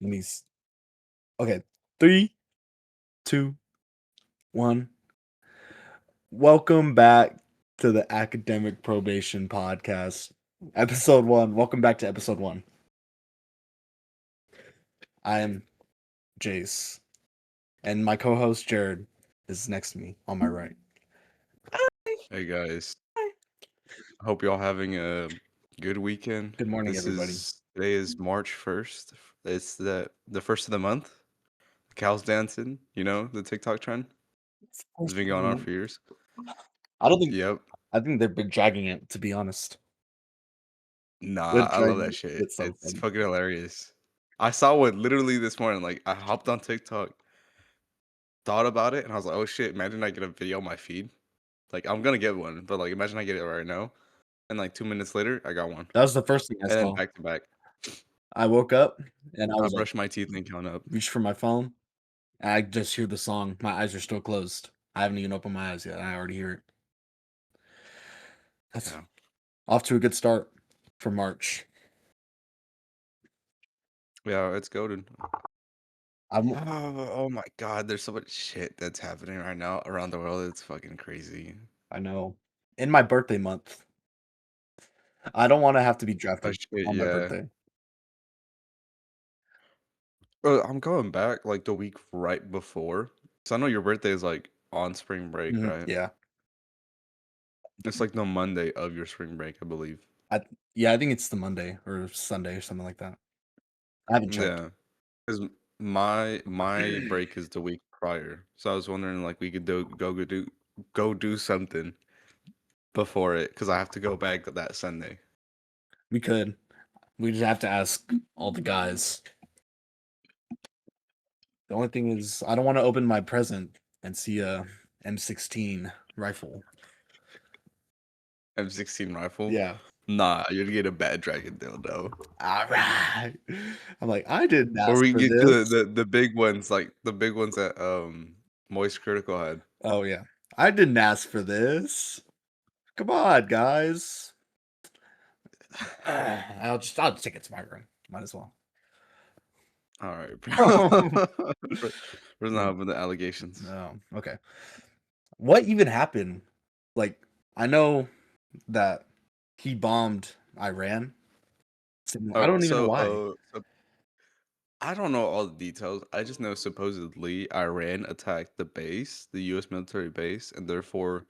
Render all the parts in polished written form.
Let me. Okay, 3, 2, 1. Welcome back to the Academic Probation Podcast, episode 1. Welcome back to episode 1. I am Jace, and my co-host Jared is next to me on my right. Hey guys, hope y'all having a good weekend. Good morning, This everybody. is Today is March 1st. It's the first of the month. Cows dancing, the TikTok trend. It's been going on for years. I don't think. Yep. I think they've been dragging it. To be honest, Nah, they're I love dragging that it. shit. It's so It's funny. fucking hilarious. I saw one literally this morning. Like I hopped on TikTok, thought about it, and I was like, "Oh shit! Imagine I get a video on my feed. Like I'm gonna get one, but like imagine I get it right now, and like 2 minutes later, I got one, That was the first thing I and then saw. back to back. I woke up and I I was like, brushed my teeth and count up. reached for my phone. And I just hear the song. My eyes are still closed. I haven't even opened my eyes yet. And I already hear it. That's Yeah. off to a good start for March. Yeah, it's goaded. I'm, Oh my god, there's so much shit that's happening right now around the world. It's fucking crazy. I know. In my birthday month, I don't want to have to be Oh drafted shit, on my yeah. birthday. I'm going back like the week right before. So I know your birthday is like on spring break, right? Yeah. It's like the Monday of your spring break, I believe. I, yeah, I think it's the Monday or Sunday or something like that. I haven't checked. Yeah. Because my break is the week prior. So I was wondering like we could go do something before it because I have to go back that Sunday. We could. We just have to ask all the guys. The only thing is, I don't want to open my present and see a M16 rifle. M16 rifle. Yeah. Nah, you'd get a bad dragon dildo. All right. I'm like, I didn't Or ask we for get the this. the the big ones, like the big ones that Moist Critical had. Oh yeah. I didn't ask for this. Come on, guys. I'll just take it to my room. Might as well. All right, bro. We're not having the allegations. No. Okay. What even happened? Like, I know that he bombed Iran. I Oh, don't even know why. so I don't know all the details. I just know supposedly Iran attacked the base, the U.S. military base, and therefore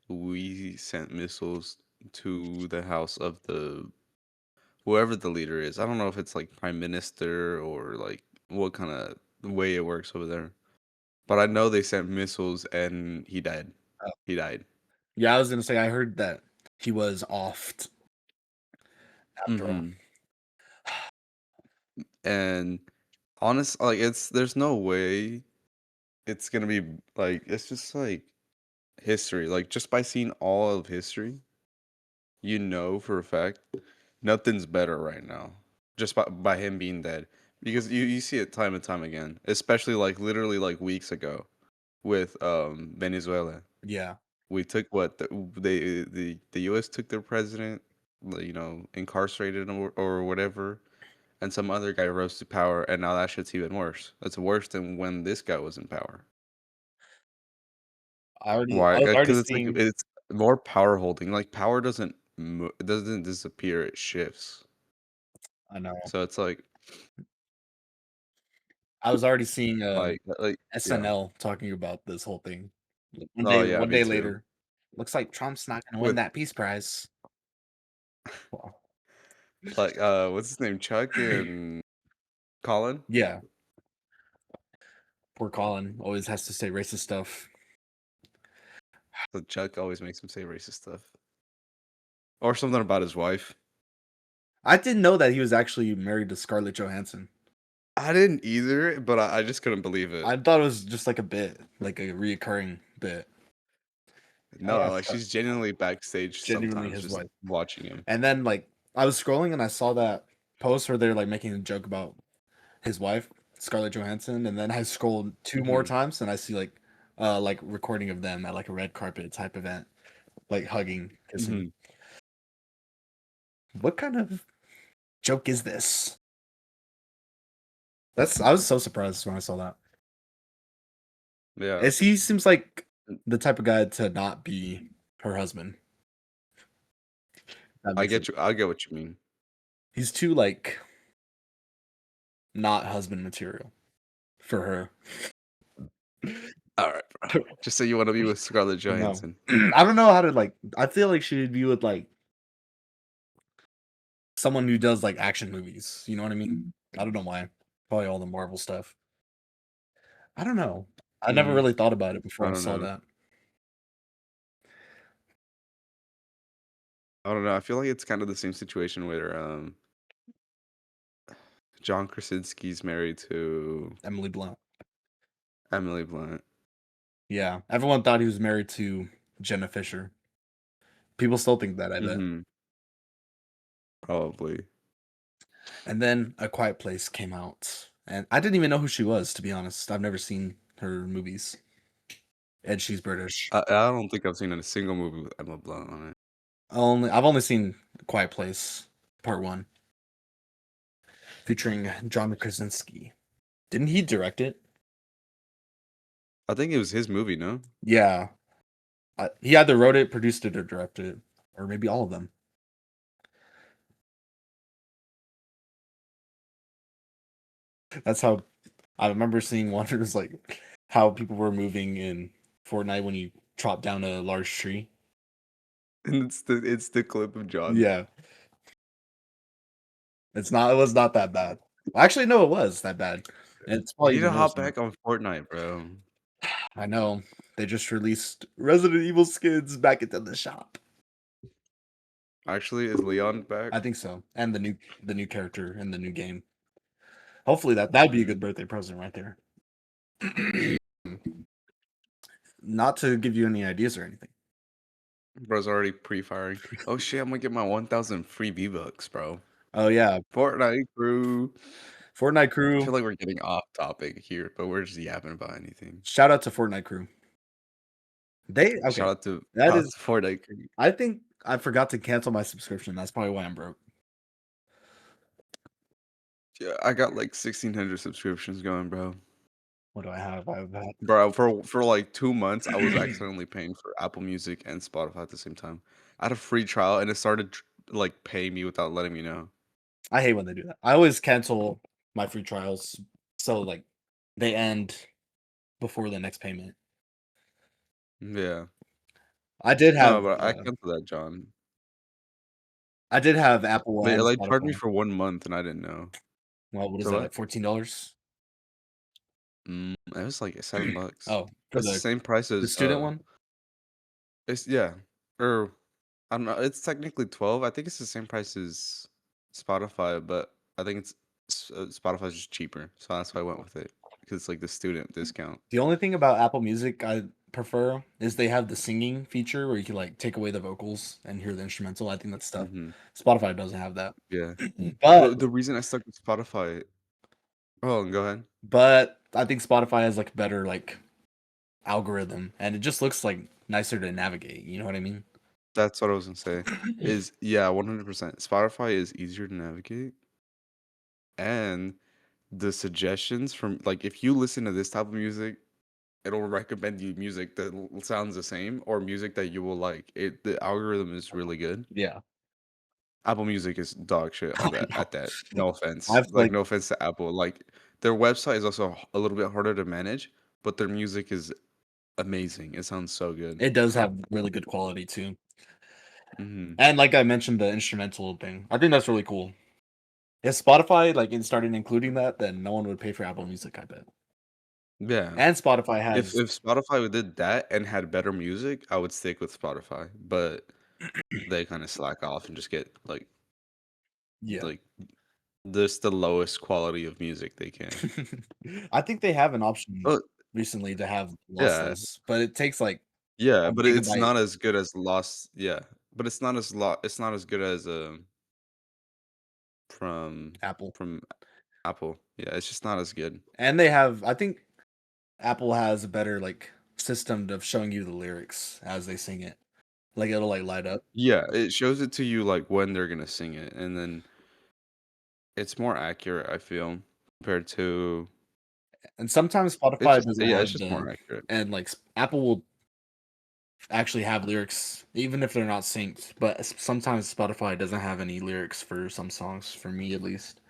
we sent missiles to the house of the whoever the leader is. I don't know if it's like prime minister or like what kind of way it works over there. But I know they sent missiles and he died. Oh. He died. Yeah, I was gonna say I heard that he was offed after all. Mhm. And honest, like there's no way it's gonna be like it's just like history. Like just by seeing all of history, you know for a fact nothing's better right now. Just by him being dead. Because you see it time and time again. Especially like literally like weeks ago with Venezuela. Yeah. We took what the US took their president, incarcerated him or whatever, and some other guy rose to power, and now that shit's even worse. That's worse than when this guy was in power. I Why? was already Because it's like seeing. it's more power holding. Like power it doesn't disappear. It shifts. I know. So it's I was already seeing yeah. SNL talking about this whole thing. Like, One Oh day, yeah, one me day too. later, looks like Trump's not going to win With that peace prize. Well, like what's his name? Chuck and Colin. yeah, poor Colin always has to say racist stuff. So Chuck always makes him say racist stuff or something about his wife. I didn't know that he was actually married to Scarlett Johansson. I didn't either, but I just couldn't believe it. I thought it was just like a bit, like a reoccurring bit. No, like she's genuinely backstage Genuinely sometimes, his just wife. watching him. And then like I was scrolling and I saw that post where they're like making a joke about his wife, Scarlett Johansson, and then I scrolled two more Hmm. times and I see like recording of them at like a red carpet type event, like hugging, kissing. Hmm. What kind of joke is this? I was so surprised when I saw that. Yeah, As he seems like the type of guy to not be her husband. That I makes get it. you. I get what you mean. He's too like not husband material for her. All right, bro. Just say you want to be with Scarlett No. Johansson. I don't know how to like I feel like she would be with like someone who does like action movies. You know what I mean? I don't know why. Probably all the Marvel stuff. I don't know. I never Mm, really thought about it I before I don't saw know. that. I don't know. I feel like it's kind of the same situation where John Krasinski's married to Emily Blunt. Emily Blunt. Yeah. Everyone thought he was married to Jenna Fisher. People still think that, I bet. Mm-hmm. Probably. And then A Quiet Place came out. And I didn't even know who she was, to be honest. I've never seen her movies. And she's British. I don't think I've seen a single movie with Emma Blunt on it. I've only seen A Quiet Place Part 1 featuring John Krasinski. Didn't he direct it? I think it was his movie, no? Yeah. He either wrote it, produced it, or directed it, or maybe all of them. That's how I remember seeing one. It was like how people were moving in Fortnite when you chop down a large tree. And it's the clip of John. Yeah, it's not. It was not that bad. Actually, no, it was that bad. And it's You probably need to even worse hop now. back on Fortnite, bro. I know they just released Resident Evil skins back into the shop. Actually, is Leon back? I think so, and the new character in the new game. Hopefully that'd be a good Mm. birthday present right there. Not to give you any ideas or anything. Bro's already pre-firing. Oh shit, I'm gonna get my 1,000 free V-Bucks, bro. Oh yeah, Fortnite crew. Fortnite I crew. feel like we're getting off topic here, but we're just yapping about anything. Shout out to Fortnite crew. They Shout okay. out to That shout out is. to Fortnite crew. I think I forgot to cancel my subscription. That's probably why I'm broke. Yeah, I got like 1,600 subscriptions going, bro. What do I have? I have that. Bro, for like 2 months, I was accidentally paying for Apple Music and Spotify at the same time. I had a free trial and it started like paying me without letting me know. I hate when they do that. I always cancel my free trials so like they end before the next payment. Yeah. I did have No, but I canceled that, John. I did have Apple They and like charged me Spotify. for 1 month and I didn't know. Well, what is So that what? like $14? It was like $7. Oh, for It's the same price the as student one? it's yeah. Or I don't know. It's technically 12. I think it's the same price as Spotify, but I think Spotify's just cheaper. So that's why I went with it because it's like the student discount. The only thing about Apple Music I prefer is they have the singing feature where you can like take away the vocals and hear the instrumental. I think that's stuff. Hmm. Spotify doesn't have that. Yeah. But The reason I stuck with Spotify. Oh, go ahead. but I think Spotify has like better like algorithm and it just looks like nicer to navigate. You know what I mean? That's what I was gonna say. Is yeah, 100%. Spotify is easier to navigate, and the suggestions from like if you listen to this type of music, it'll recommend you music that sounds the same or music that you will like. The algorithm is really good. Yeah. Apple Music is dog shit I on that know. at that. No offense. I've Like like no offense to Apple. Like their website is also a little bit harder to manage, but their music is amazing. It sounds so good. it does have really good quality too. Hmm. And like I mentioned the instrumental thing. I think that's really cool. If Spotify like started including that, then no one would pay for Apple Music, I bet. Yeah. And Spotify If has if Spotify did that and had better music, I would stick with Spotify. But they kind of slack off and just get yeah. like this the lowest quality of music they can. I think they have an option Oh recently to have yeah, lossless, but it takes like yeah, a but it's gigabyte not as good as Lost. Yeah, but it's not as good as from Apple. from Apple. Yeah, it's just not as good. And they have I think Apple has a better like system of showing you the lyrics as they sing it. Like it'll like light up. Yeah, it shows it to you like when they're gonna sing it, and then it's more accurate. I feel. compared to And sometimes it's Spotify just doesn't yeah, it's have just more accurate. and like Apple will actually have lyrics even if they're not synced, but sometimes Spotify doesn't have any lyrics for some songs, for me at least.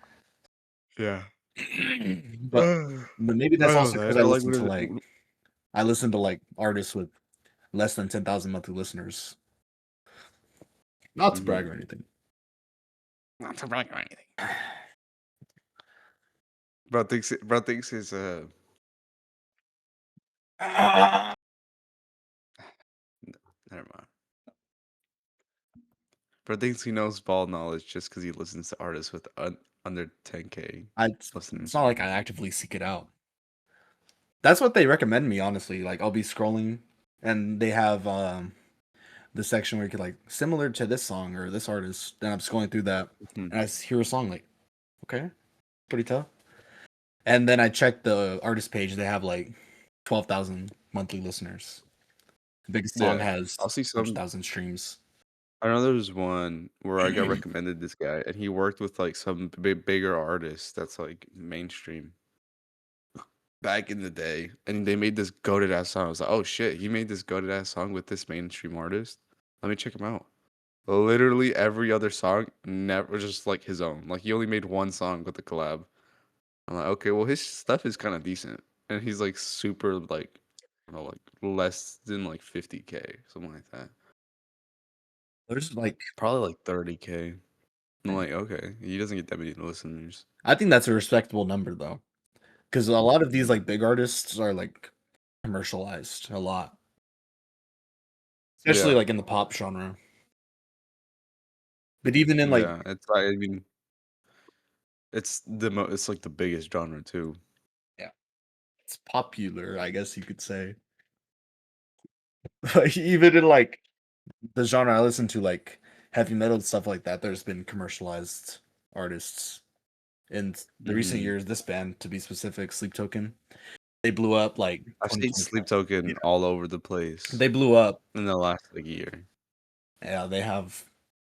Yeah. but but maybe I that's know also because that. I like I listen to like artists with less than 10,000 monthly listeners. Not to brag mhm. or anything. Not to brag or anything. Bro thinks his never mind. Bro thinks he knows ball knowledge just because he listens to artists with under 10K It's listeners. not like I actively seek it out. That's what they recommend me, honestly. Like I'll be scrolling and they have the section where you could like similar to this song or this artist. Then I'm scrolling through that Mhm. and hear a song like, okay, pretty tough. And then I check the artist page. They have like 12,000 monthly listeners. The biggest song Yeah. has I'll see 100,000 streams. I know there's one where I got recommended this guy, and he worked with like some bigger artists that's like mainstream back in the day, and they made this goated ass song. I was like, oh shit, he made this goated ass song with this mainstream artist. Let me check him out. Literally every other song never just like his own. Like he only made one song with the collab. I'm like, okay, well his stuff is kind of decent, and he's like super like, I don't know, like less than like 50K, something like that. There's like, Probably like 30K. I'm like, okay, he doesn't get that many listeners. I think that's a respectable number though, because a lot of these Yeah, like big artists are like commercialized a lot, especially yeah, like in the pop genre. But even in like, yeah. It's I mean, it's like the biggest genre too. yeah, it's popular, I guess you could say. Like even in like the genre I listen to, like heavy metal and stuff like that, there's been commercialized artists in the recent Hmm. years. This band, to be specific, Sleep Token, they blew up like I've seen 2024. Sleep Token Yeah, all over the place they blew up. in the last like year. Yeah, they have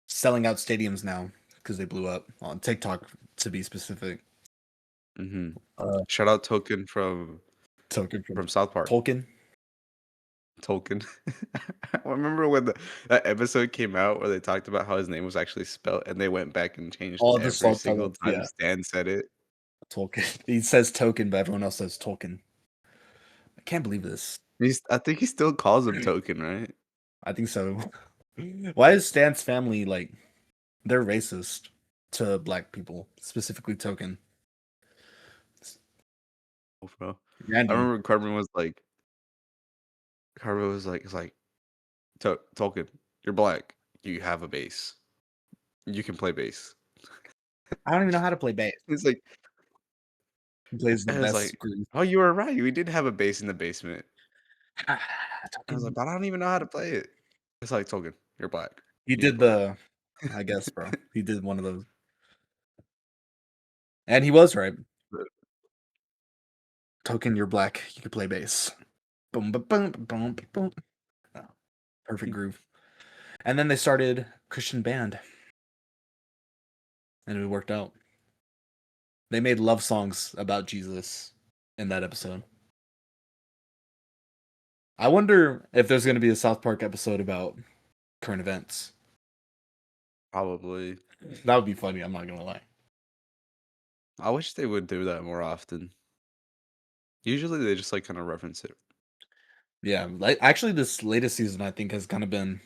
selling out stadiums now because they blew up on TikTok, to be specific. Hmm. Uh, Shout out Token Token from from South Park. Tolkien. Token. I remember when that episode came out where they talked about how his name was actually spelled, and they went back and changed All the every single subtitles, time yeah, Stan said it. Tolkien. He says Token, but everyone else says Tolkien. I can't believe this. I think he still calls him Token, right? I think so. Why is Stan's family like they're racist to black people, specifically Token? It's Oh, bro. I random. remember Carmen was like, it's like, Tolkien, you're black. You have a bass. You can play bass. I don't even know how to play bass. It's like, He plays the and it's best like, groove. oh, you were right. We did have a bass in the basement. I was like, Token. but I don't even know how to play it. It's like, Tolkien, you're black. He You can did play it. I guess, bro. He did one of those, and he was right. But, Token, you're black. You could play bass. Boom, boom, boom, boom, boom. Oh, perfect groove. And then they started Christian band, and it worked out. They made love songs about Jesus in that episode. I wonder if there's going to be a South Park episode about current events. Probably. That would be funny. I'm not gonna lie. I wish they would do that more often. Usually they just like kind of reference it. Yeah, like actually, this latest season I think has kind of been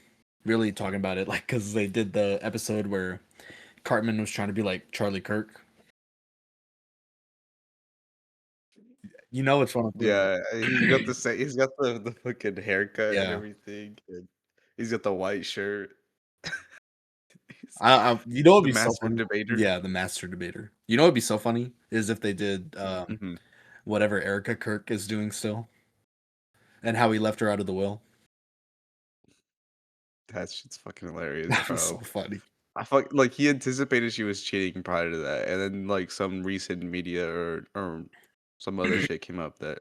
really talking about it, like because they did the episode where Cartman was trying to be like Charlie Kirk. You know which one I'm talking about. Yeah, he's got the fucking haircut and Yeah, everything, and he's got the white shirt. He's you know what'd the be so master funny? debater. Yeah, the master debater. You know what'd be so funny is if they did Mhm. whatever Erica Kirk is doing still, and how he left her out of the will. That shit's fucking hilarious, That'd be so bro. funny. Like he anticipated she was cheating prior to that, and then like some recent media or some other shit came up that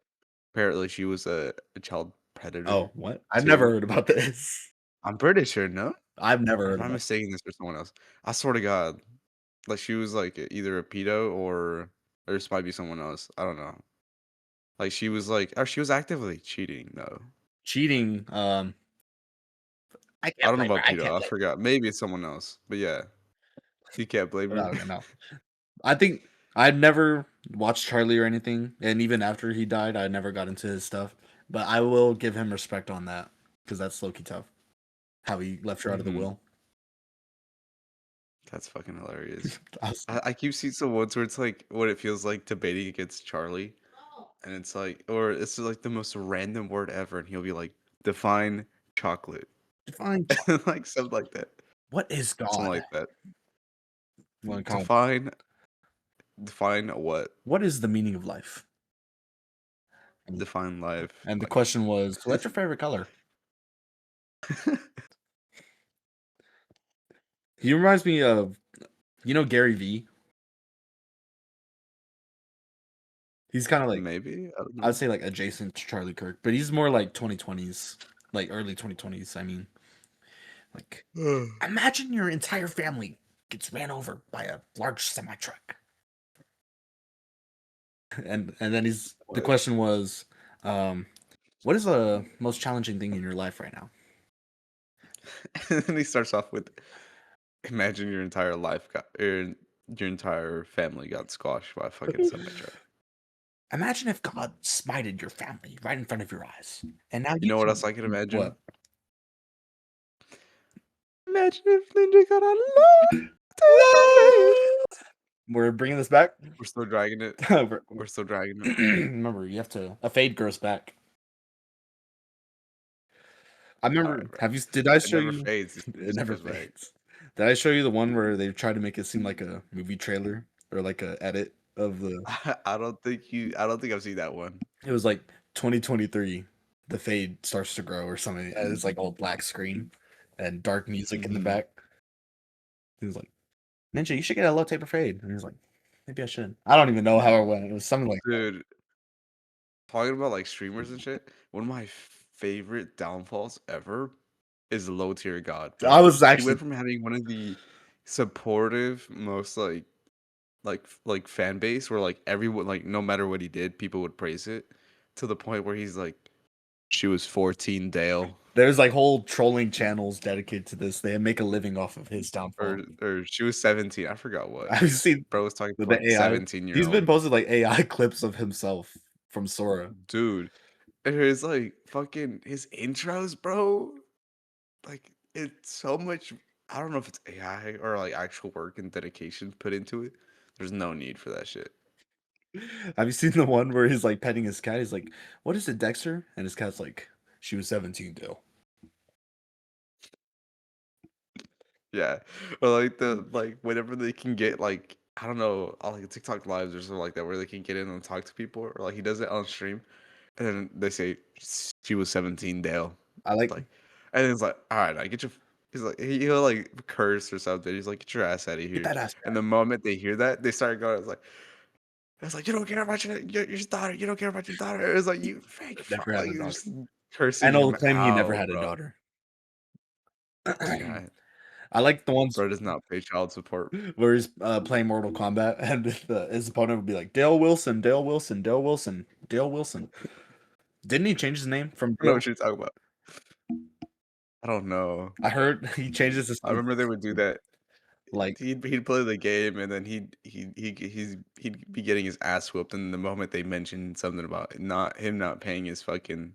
apparently she was a child Oh, predator what? I've never too. heard about this. I'm pretty sure, no? I've never Or heard am I about. mistaking this for someone else? I swear to God, like she was like either a pedo or or this might be someone else. I don't know. Like she was like, oh, she was actively cheating though. Cheating, I I can't don't know blame her. about I Peter. can't I blame forgot. Maybe it's someone else. But yeah, you can't blame her. her. No, no. I think I'd never watched Charlie or anything, and even after he died, I never got into his stuff. But I will give him respect on that because that's low key tough. How he left her out of the Hmm. will. That's fucking hilarious. I was I keep seeing some ones where it's like what it feels like debating against Charlie, and it's like, or it's like the most random word ever, and he'll be like, define chocolate, define like something like that, what is something God? like that. You want to call him, Define, define what? what is the meaning of life? And, Define life. and the Like, question was, what's your favorite color? He reminds me of Gary V. He's kind of like maybe I don't I'd know. say like adjacent to Charlie Kirk, but he's more like 2020s, like early 2020s. I mean, like imagine your entire family gets ran over by a large semi truck, and then the What? question was, um, what is the most challenging thing in your life right now? And then he starts off with, imagine your entire life got, your entire family got squashed by a fucking semi truck. Imagine if God smited your family right in front of your eyes, and now You you know what else can I can imagine? what? Imagine if Ninja got a long taper fade. We're bringing this back. We're still dragging it. We're- We're still dragging it. Remember, you have to a fade grows back. I All right, remember. bro. Have you? Did I It show never you? fades. It It just never goes back. fades. Did I show you the one where they tried to make it seem like a movie trailer or like a edit of the? I don't think you. I don't think I've seen that one. It was like 2023. The fade starts to grow or something, and it's like all black screen and dark music in the Hmm. back. He was like, "Ninja, you should get a low taper fade." And he was like, "Maybe I should." I don't even know how it went. It was something like Dude, talking about like streamers and shit. One of my favorite downfalls ever is low tier God, that. I bro. was He actually went from having one of the supportive, most like fan base where like everyone like no matter what he did, people would praise it, to the point where he's like, she was 14, Dale, there's like whole trolling channels dedicated to this. They make a living off of his or downfall. she was 17. I forgot what. I've seen Bro was talking to the like AI. 17-year He's been old posted like AI clips of himself from Sora. dude. And his like fucking his intros, bro. Like it's so much. I don't know if it's AI or like actual work and dedication put into it. There's no need for that shit. Have you seen the one where he's like petting his cat? He's like, "What is it, Dexter?" And his cat's like, "She was 17, Dale." Yeah, or like the like whenever they can get like I don't know, on like TikTok lives or something like that, where they can get in and talk to people, or like he does it on stream, and then they say she was 17, Dale, I like like, and then it's like, all right, I get your. He's like he'll like curse or something. He's like, get your ass out of get here. that ass And back. the moment they hear that, they start going. It's like you don't care about your daughter. You don't care about your daughter. It's like you fake fuck. Never had Like a you're daughter. just cursing And your he'll claim he never out, had a bro. daughter. Yeah, I like the ones bro does not pay child support. where he's playing Mortal Kombat and his opponent would be like Dale Wilson, Dale Wilson, Dale Wilson, Dale Wilson. Didn't he change his name from I know Dale? what you're talking about. I don't know. I heard he changes his I remember they would do that. like He'd play the game and then he'd be getting his ass whooped, and the moment they mentioned something about not paying his fucking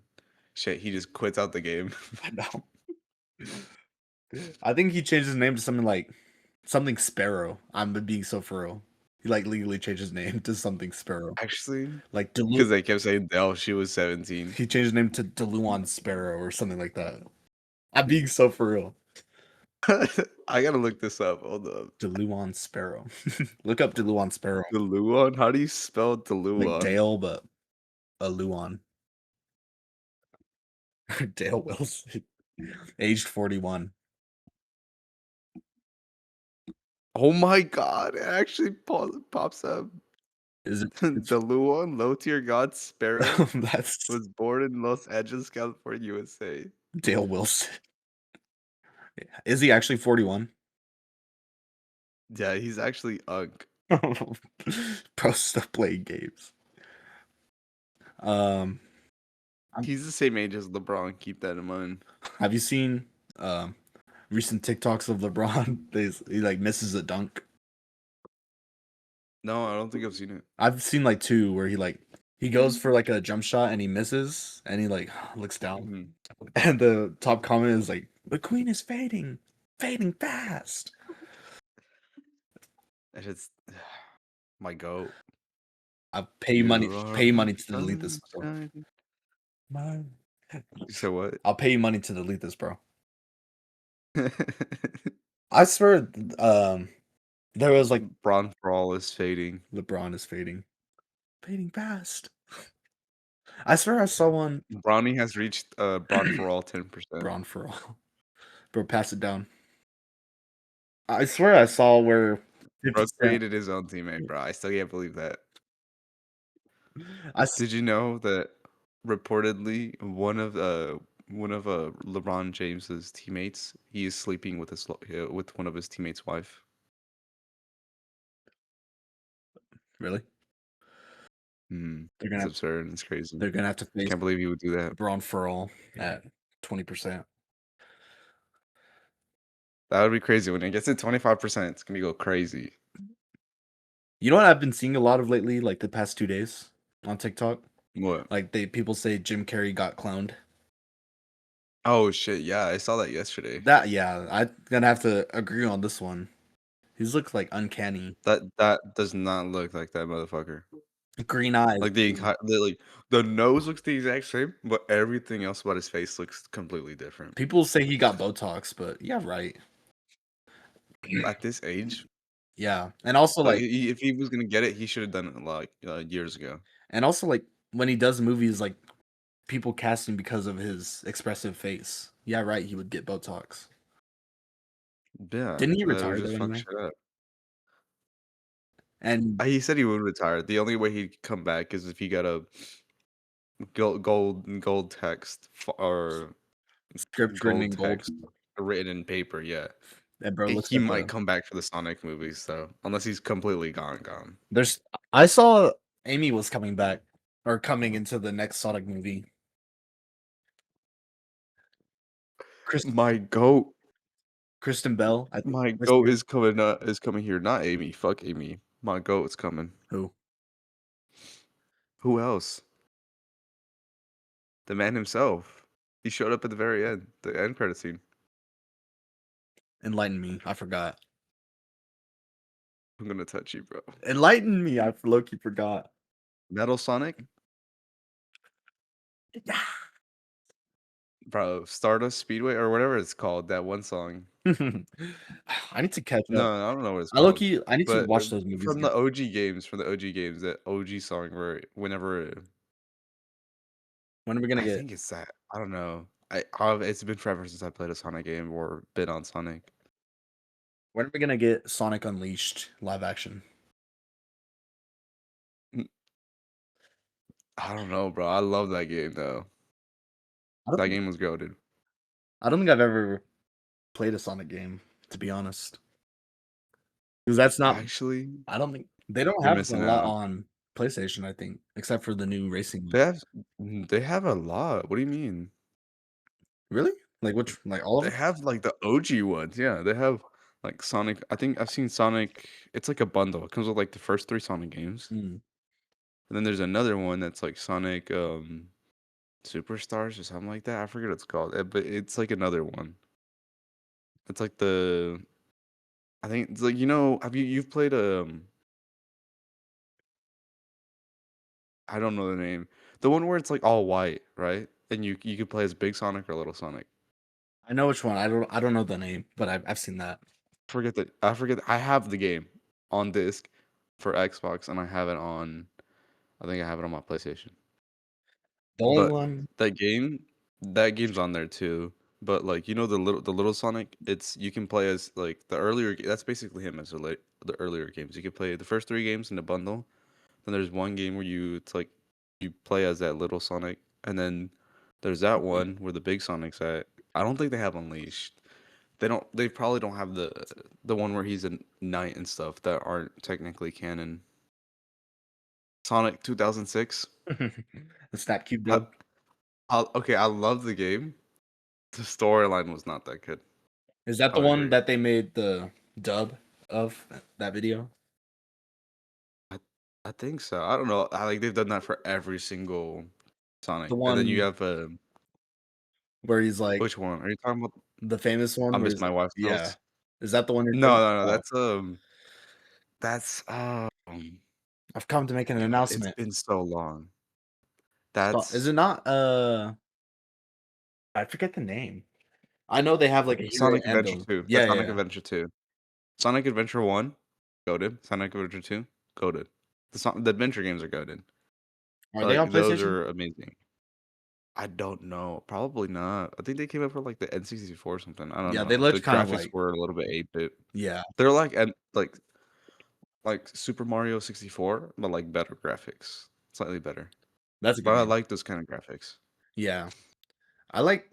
shit, he just quits out the game. I know. I think he changed his name to something like something Sparrow. I'm being so for real. He like legally changed his name to something Sparrow. Actually, Like Delu because they kept saying Dell, she was 17. he changed his name to Deluan Sparrow or something like that. I'm being so for real. I gotta look this up. Hold up. Deluan Sparrow. Look up Deluan Sparrow. Deluon? How do you spell Like Deluon? Dale, but a Luan. Dale Wilson. Aged 41. Oh my god, it actually pops up. Is it it's Deluon, low tier god Sparrow, that's was born in Los Angeles, California, USA. Dale Wilson. Is he actually 41? Yeah, he's actually Ugg. Bro, still playing games. Um, I'm, He's the same age as LeBron. Keep that in mind. have you seen um recent TikToks of LeBron? He like misses a dunk. No, I don't think I've seen it. I've seen like two where he goes for like a jump shot and he misses and he like looks down Mhm. and the top comment is like the queen is fading, fading fast. That shit's my goat. I'll You are pay you my money to delete this, bro. sunshine. Man. You said what? I'll pay you money to delete this, bro. I swear, there was like Bron for all is fading. LeBron is fading, fading fast. I swear I saw one. Brownie has reached Bron for all 10%. Braun for all, bro. Pass it down. I swear I saw where 50 Bro Cent. created his own teammate, bro. I still can't believe that. I s- Did you know that reportedly one of LeBron James's teammates, he is sleeping with with one of his teammates' wife. really. They're gonna It's have, absurd. It's crazy. they're gonna have to face Can't believe he would do that. Braun for all at 20%. That would be crazy. When it gets to 25%, it's gonna go crazy. You know what I've been seeing a lot of lately, like the past 2 days on TikTok? What? Like people say Jim Carrey got cloned. Oh shit! Yeah, I saw that yesterday. That yeah, I'm gonna have to agree on this one. He's looks like uncanny. That does not look like that motherfucker. Green eyes. Like the nose looks the exact same, but everything else about his face looks completely different. People say he got Botox, but yeah, right. At this age, Yeah. And also like like if he was gonna get it, he should have done it like years ago. when he does movies like people cast him because of his expressive face. Yeah, right, he would get Botox. Yeah, Didn't he that would retire just though fuck anyway? shit up. And He said he would retire. The only way he'd come back is if he got a gold text or script written gold in gold. text written in paper. Yeah, That bro looks he like might a come back for the Sonic movies though, unless he's completely gone. there's I saw Amy was coming back or coming into the next Sonic movie. Chris My goat, Kristen Bell, I think my this goat year. is coming here. Not Amy. Fuck Amy. My goat is coming. Who? Who else? The man himself. He showed up at the very end, the end credit scene. Enlighten me. I forgot. I'm gonna touch you, bro. Enlighten me. I low-key forgot. Metal Sonic, bro. Stardust Speedway or whatever it's called. That one song. I need to catch No, up. I don't know what it's called. I need to But watch those movies from again. the OG games, that OG song where whenever When are we gonna I get think it's that. I don't know. It's been forever since I played a Sonic game or been on Sonic. when are we gonna get Sonic Unleashed live action? N- I don't know, bro. I love that game though. I don't That think game was goated. I don't think I've ever played a Sonic game, to be honest. Because that's not Actually, I don't think they don't you're have a missing lot out. on PlayStation, I think, except for the new racing one. They have they have a lot. What do you mean? Really? Like which like all of They them? have like the OG ones. Yeah, they have like Sonic. I think I've seen Sonic. It's like a bundle. It comes with like the first three Sonic games. Mm. And then there's another one that's like Sonic Superstars or something like that. I forget what it's called. But it's like another one. It's like I think it's like have you've played I don't know the name. The one where it's like all white, right? And you could play as Big Sonic or Little Sonic. I know which one. I don't know the name, but I've seen that. I have the game on disc for Xbox and I think I have it on my PlayStation. The only But one that game that game's on there too. But like the little Sonic, it's you can play as like that's basically him as the earlier games. You can play the first three games in a bundle. Then there's one game where it's like you play as that little Sonic, and then there's that one where the big Sonic's at. I don't think they have Unleashed, They probably don't have the one where he's a knight and stuff that aren't technically canon. Sonic 2006. The Snap Cube I, dub. okay, I love the game. The storyline was not that good. Is that I the would one agree. that they made the dub of that video? I, I think so. I don't know. I like they've done that for every single The Sonic. And then you one have where he's like which one? Are you talking about the famous I one where Miss he's My Wife's yeah. House? Is that the one you're No, thinking? no, no. Oh, That's I've come to make an it's announcement. been so long. Is That's it not I forget the name. I know they have like a hero Sonic and Adventure villain. 2. Yeah, That's yeah, Sonic yeah. Adventure 2. Sonic Adventure 1, goated. Sonic Adventure 2, goated. The adventure games are goated. Are they on Like those PlayStation? are amazing. I don't know. Probably not. I think they came up for like the N64 or something. I don't Yeah, they know. The looked kind of graphics like were a little bit 8-bit. yeah, They're like and like Super Mario 64, but like better graphics. Slightly better. that's a good But I game. like those kind of graphics. Yeah. I like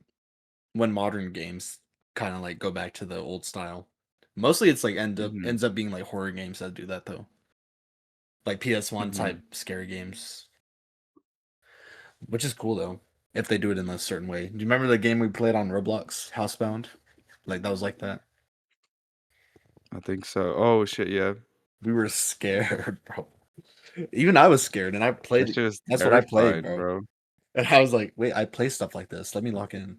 when modern games kind of like go back to the old style. Mostly it's like Mhm. ends up being like horror games that do that though. Like PS1 Mhm. type scary games, which is cool though if they do it in a certain way. Do you remember the game we played on Roblox, Housebound? Like that was like that. I think so. Oh shit, yeah. We were scared, bro. Even I was scared and I That played shit was that's what I played, terrifying, bro. bro. And I was like, "Wait, I play stuff like this. Let me lock in."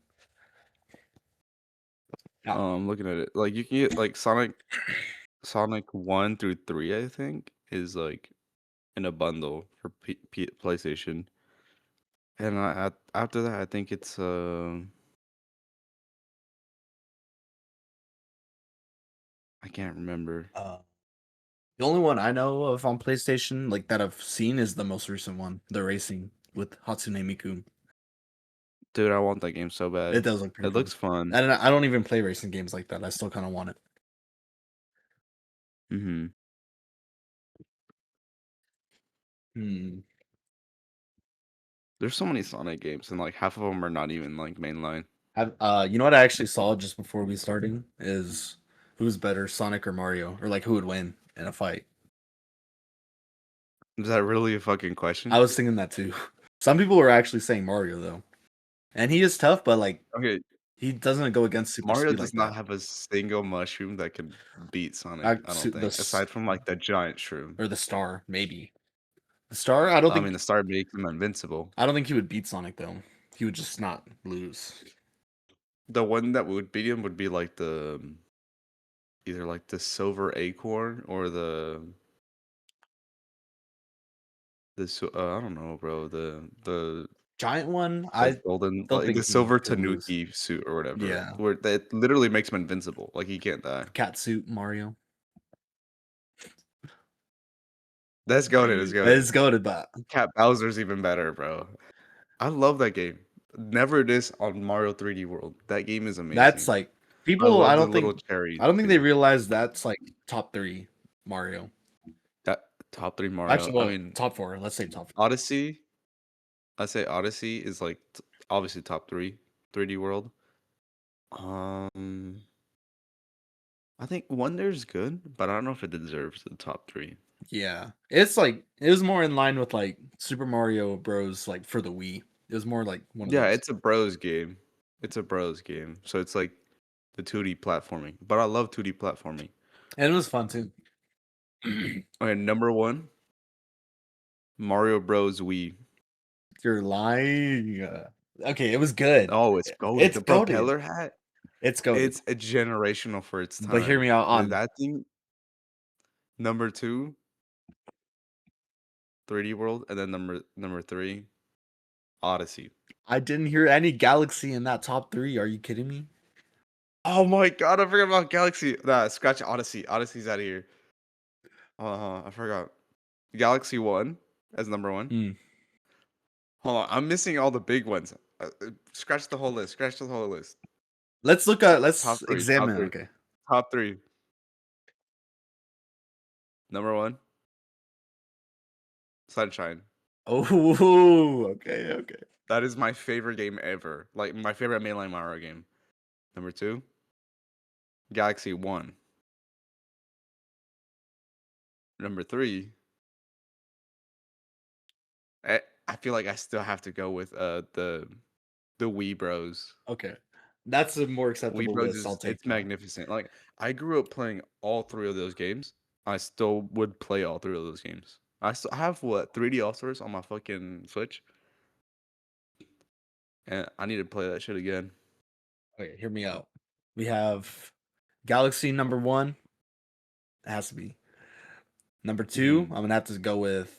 Yeah. I'm looking at it. Like you can get like Sonic 1 through 3, I think, is like in a bundle for PlayStation. And after that, I think it's I can't remember. Uh, the only one I know of on PlayStation, like that I've seen, is the most recent one, the racing with Hatsune Miku. Dude, I want that game so It bad. does look pretty It fun. looks fun. And I don't even play racing games like that. I still kind of want it. Mhm. Hmm. There's so many Sonic games, and like half of them are not even like mainline. You know what I actually saw just before we started is who's better, Sonic or Mario, or like who would win in a fight. Is that really a fucking I question? was thinking that too. Some people were actually saying Mario though, and he is tough, but like Okay, he doesn't go against super Mario speed does like not that. have a single mushroom that can beat Sonic, I don't The think, aside from like the giant shroom. or the star maybe the star. I mean, the star makes him invincible. I don't think he would beat Sonic though. He would just not lose. The one that would beat him would be like either like the silver acorn or I don't know, bro. Giant one, The I golden don't like the think he silver could lose. Tanuki suit or whatever, Yeah, where that literally makes him invincible. Like he can't die. cat suit Mario. That's goated. That's goated. It's goaded, but Cat Bowser's even better, bro. I love that game. Never this on Mario 3D World. That game is that's amazing. like I people. love the little cherries I don't think they too. realize that's like top three Mario. That top three Mario. Actually, I well, mean, top four. Let's say top. Odyssey. I say Odyssey is like obviously top three 3D World. Um, I think Wonder's good, but I don't know if it deserves the top three. Yeah, it's like it was more in line with like Super Mario Bros. Like for the Wii. It was more like one of Yeah, those, it's a bros game. It's a bros game, so it's like the 2D platforming. But I love 2D platforming. and it was fun too. Okay, number one, Mario Bros. Wii. You're lying. Okay, it was good. Oh, it's goated. It's The goaded. propeller hat. It's goaded. It's a generational for its But hear time. me out on That thing. Number two, 3D World, and then number three, Odyssey. I didn't hear any Galaxy in that top 3. Are you kidding me? Oh my god, I forgot about Galaxy. Nah, scratch Odyssey. Odyssey's out of here. I forgot. Galaxy One as number one. Hmm. Hold on, I'm missing all the big ones. Scratch the whole list. Scratch the whole list. Let's Top three. Top examine. three. Okay. Top three. Number one, Sunshine. Oh, okay, okay. That is my favorite game ever. Like my favorite mainline Mario game. Number two, Galaxy One. Number three, I feel like I still have to go with the Wii Bros. Okay. That's a more Wii acceptable Bros list. I'll is take it's that. magnificent. Like I grew up playing all three of those games. I still would play all three of those games. I still have what 3D All Stars on my fucking Switch, and I need to play that shit again. Okay, hear me out. We have Galaxy number one. It has to be. Number two, Hmm. I'm gonna have to go with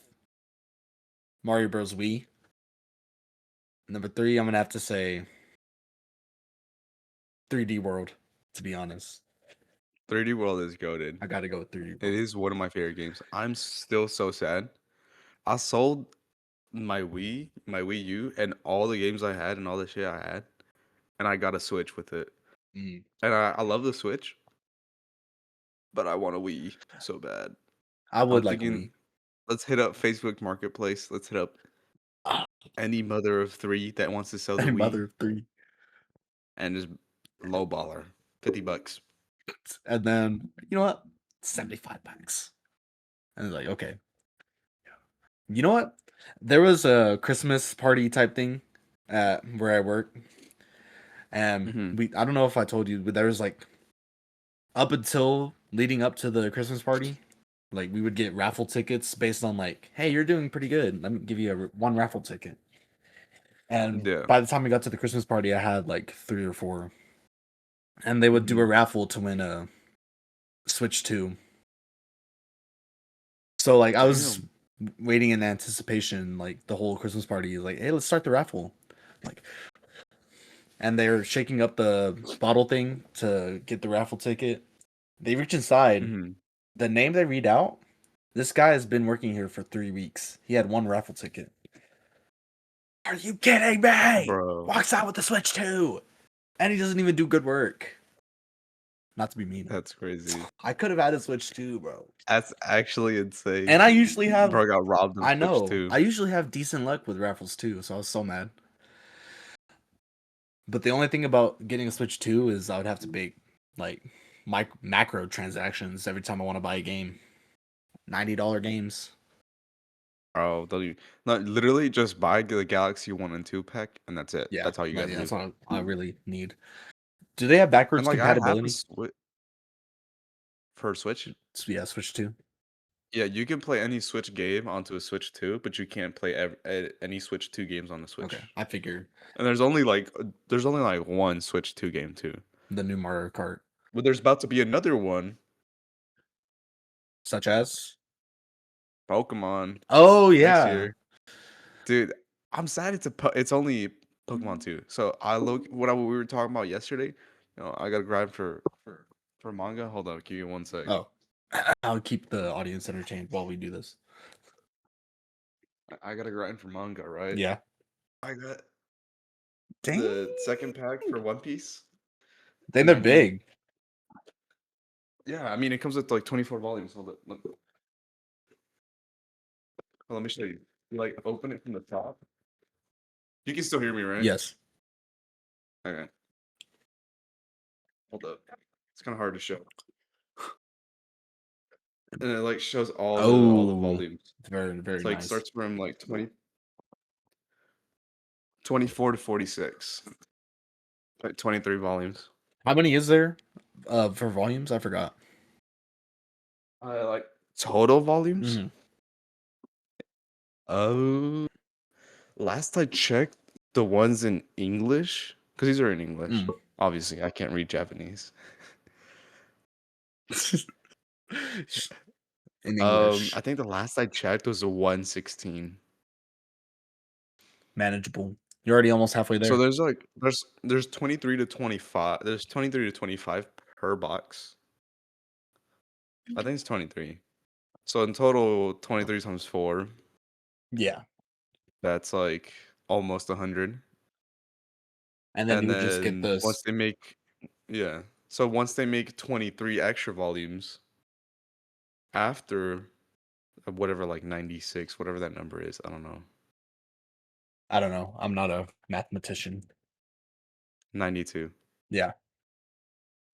Mario Bros. Wii. Number three, I'm gonna have to say 3D World, to be honest. 3D World is goaded. I gotta go with 3D It World. is one of my favorite games. I'm still so sad. I sold my Wii U, and all the games I had and all the shit I had, and I got a Switch with it. Mm. And I love the Switch, but I want a Wii so bad. I I'm would like a Wii. thinking, let's hit up Facebook Marketplace. Let's hit up Ah, any mother of three that wants to sell the and Wii Mother of Three. and just low baller, $50. And then, you know what? 75 bucks. And it's like, okay. You know what? There was a Christmas party type thing at where I work. And Hmm. I don't know if I told you, but there was like up until leading up to the Christmas party, like we would get raffle tickets based on like, hey, you're doing pretty good. Let me give you one raffle ticket. And Yeah. by the time we got to the Christmas party, I had like three or four. And they would do a Hmm. raffle to win a Switch 2. So like I was Damn. waiting in anticipation, like the whole Christmas party, like, hey, let's start the raffle. Like, and they're shaking up the bottle thing to get the raffle ticket. They reach inside. Hmm. The name they read out, this guy has been working here for 3 weeks. He had one raffle ticket. Are you kidding me? Bro, Walks out with the Switch 2. And he doesn't even do good work. Not to be mean. that's crazy. I could have had a Switch 2, bro. That's actually insane. And I usually have, Bro got robbed of I Switch know, too. I usually have decent luck with raffles too, so I was so mad. But the only thing about getting a Switch 2 is I would have to make like macro transactions every time I want to buy a game. $90 games. Oh, don't you? No, literally just buy the Galaxy One and Two pack, and that's it. Yeah, That's all you gotta yeah, do. that's what I really need. Do they have And backwards like I have a compatibility? Switch for Switch. Yeah, Switch 2. Yeah, you can play any Switch game onto a Switch 2, but you can't play any Switch 2 games on the Okay, Switch. I figure And there's only like one Switch 2 game too. the new Mario Kart, But there's about to be another one, such as. Pokemon, Oh next yeah. year. Dude, I'm sad it's only Pokemon 2. So I look what we were talking about yesterday. I got to grind for manga. Hold on, give me one sec. Oh, I'll keep the audience entertained while we do this. I got to grind for manga, right? Yeah. I got Dang. the second pack for One Piece, Then and they're I need big. yeah. I mean, it comes with like 24 volumes. Hold it. Let me show you. You like open it from the top. You can still hear me, right? Yes. Okay. Hold up. It's kind of hard to show. And it like shows all the Oh, volumes. it's very, very It's like nice. starts from like 24 to 46. Like 23 volumes. How many is there for volumes? I forgot. Like total volumes? Hmm. Oh, last I checked, the ones in English, because these are in English. Mm. Obviously, I can't read Japanese. In English. I think the last I checked was a 116. Manageable. You're already almost halfway So there. there's 23 to 25. There's 23 to 25 per box. I think it's 23. So in total, 23 times 4. Yeah. That's like almost 100. And then you And would just get then this. yeah. So once they make 23 extra volumes after whatever, like 96, whatever that number is, I don't know. I don't know. I'm not a mathematician. 92. Yeah.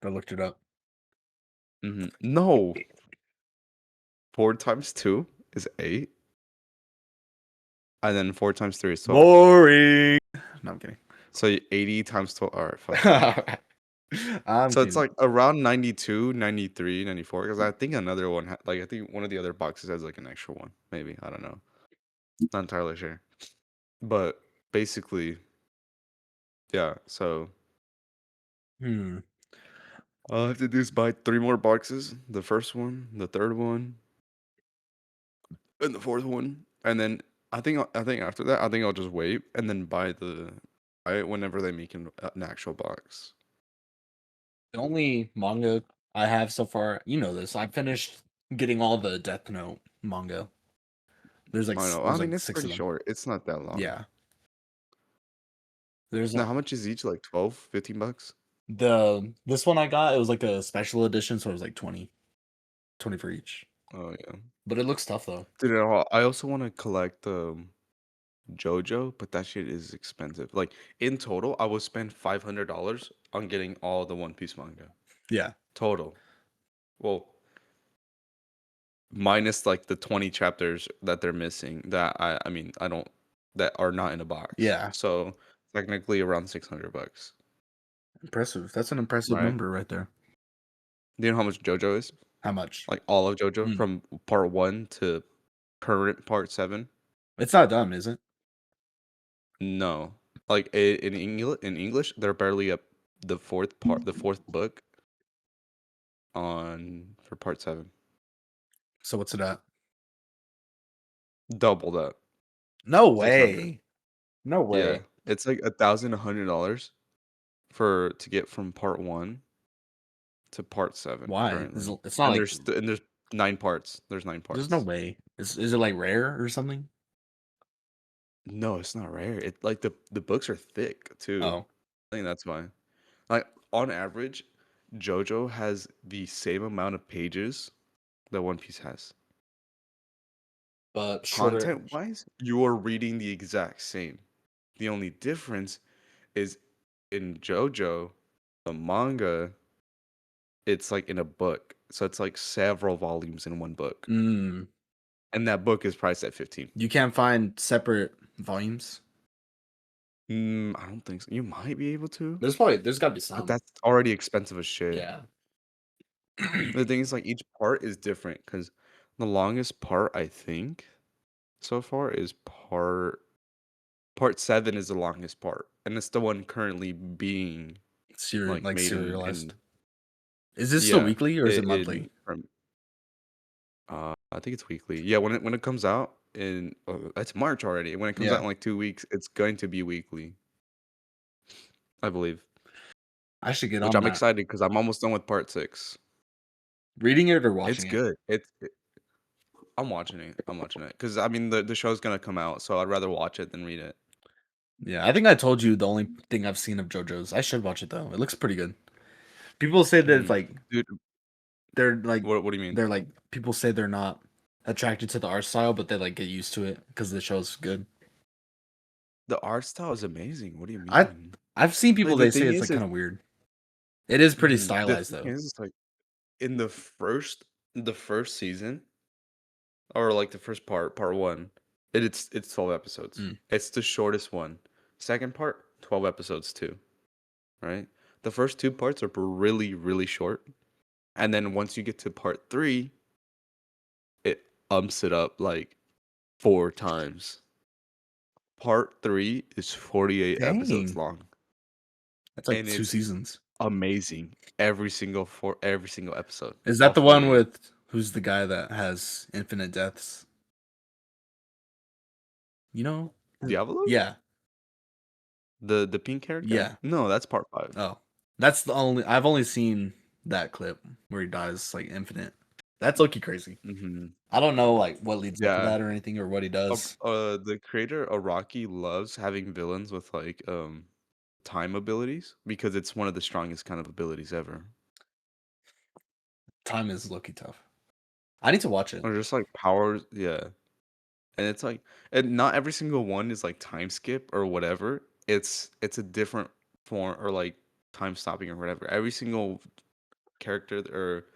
I looked it up. No, 4 times 2 is 8, and then 4 times 3 is 12. Boring. No, I'm kidding. So 80 times 12. All right, fuck it. Alright. I'm So it's kidding. like around 92, 93, 94. Because I think another one, like, I think one of the other boxes has like an extra one. Maybe. I don't know. Not entirely sure. But basically, yeah. So Hmm. all I have to do is buy 3 more boxes. The first one, the third one, and the fourth one. And then I think after that, I think I'll just wait and then buy it whenever they make an actual box. The only manga I have so far, you know this. I finished getting all the Death Note manga. I know. I There's mean, like it's six pretty of them. short. It's not that long. Yeah. There's Now, how much is each? Like 12, 15 bucks? the this one I got, it was like a special edition, so it was like 20 for each. Oh yeah. But it looks tough though. Dude, I also want to collect JoJo, but that shit is expensive. Like in total, I would spend $500 on getting all the One Piece manga. Yeah. Total. Well, minus like the 20 chapters that they're missing that I mean, I don't that are not in a box. Yeah. So technically around $600, Impressive. That's an impressive right? number right there. Do you know how much JoJo is? How much? Like all of JoJo Mm. from part 1 to current part 7? It's not done, is it? No. Like in English, they're barely up the fourth book on for part 7. So what's it at? Double that. No 600. way. No Yeah. way. It's like $1,100 for to get from part 1 to part 7 Why? currently. It's not like And there's 9 parts. There's 9 there's no parts. way. Is it like rare or something? No, it's not rare. It like the books are thick too. Oh, I think that's why. Like on average, JoJo has the same amount of pages that One Piece has. but shorter. Content wise, you are reading the exact same. The only difference is in JoJo, the manga, it's like in a book. So it's like several volumes in one book. Mm, And that book is priced at 15. you can't find separate volumes. I don't think so. You might be able to, There's got to be but some. that's already expensive as shit. Yeah. The thing is, like, each part is different because the longest part, I think, so far is part 7 is the longest part, and it's the one currently being like Like made serialized. in Is this still yeah, weekly or is it monthly? in from I think it's weekly. Yeah, when it comes out in it's March already. When it comes out Yeah. in like 2 weeks, it's going to be weekly, I believe. I should get Which on I'm that. excited because I'm almost done with part 6. Reading it or It's watching it? good. I'm watching it. I'm watching it because I mean the show's gonna come out, so I'd rather watch it than read it. Yeah, I think I told you the only thing I've seen of JoJo's. I should watch it though. It looks pretty good. People say that it's Mhm. like Dude, they're like what do you mean? they're like people say they're not attracted to the art style, but they like get used to it because the show's good. The art style is amazing. What do you I mean? I've seen people Like the they say thing it's like is kind of weird. It is pretty the stylized thing though. is, it's like in the first season or like the first part 1, it's 12 episodes. Mm. It's the shortest one. Second part, 12 episodes too, right? The first 2 parts are really really short, and then once you get to part 3, it umps it up like 4 times. Part 3 is 48 episodes Dang, long, that's like and two it's seasons. amazing. Every single episode, Is all that the one 48. with who's the guy that has infinite deaths? You know? Diablo? Yeah, The pink haired guy? yeah. No, that's part 5. Oh, that's the only I've only seen that clip where he dies like infinite. That's low-key crazy. Mhm. I don't know like what leads up to Yeah. that or anything or what he does. The creator Araki loves having villains with like time abilities because it's one of the strongest kind of abilities ever. Time is low-key tough. I need to watch it. Or just like powers, yeah. And it's like and not every single one is like time skip or whatever. It's a different form or like time stopping or whatever. Every single character or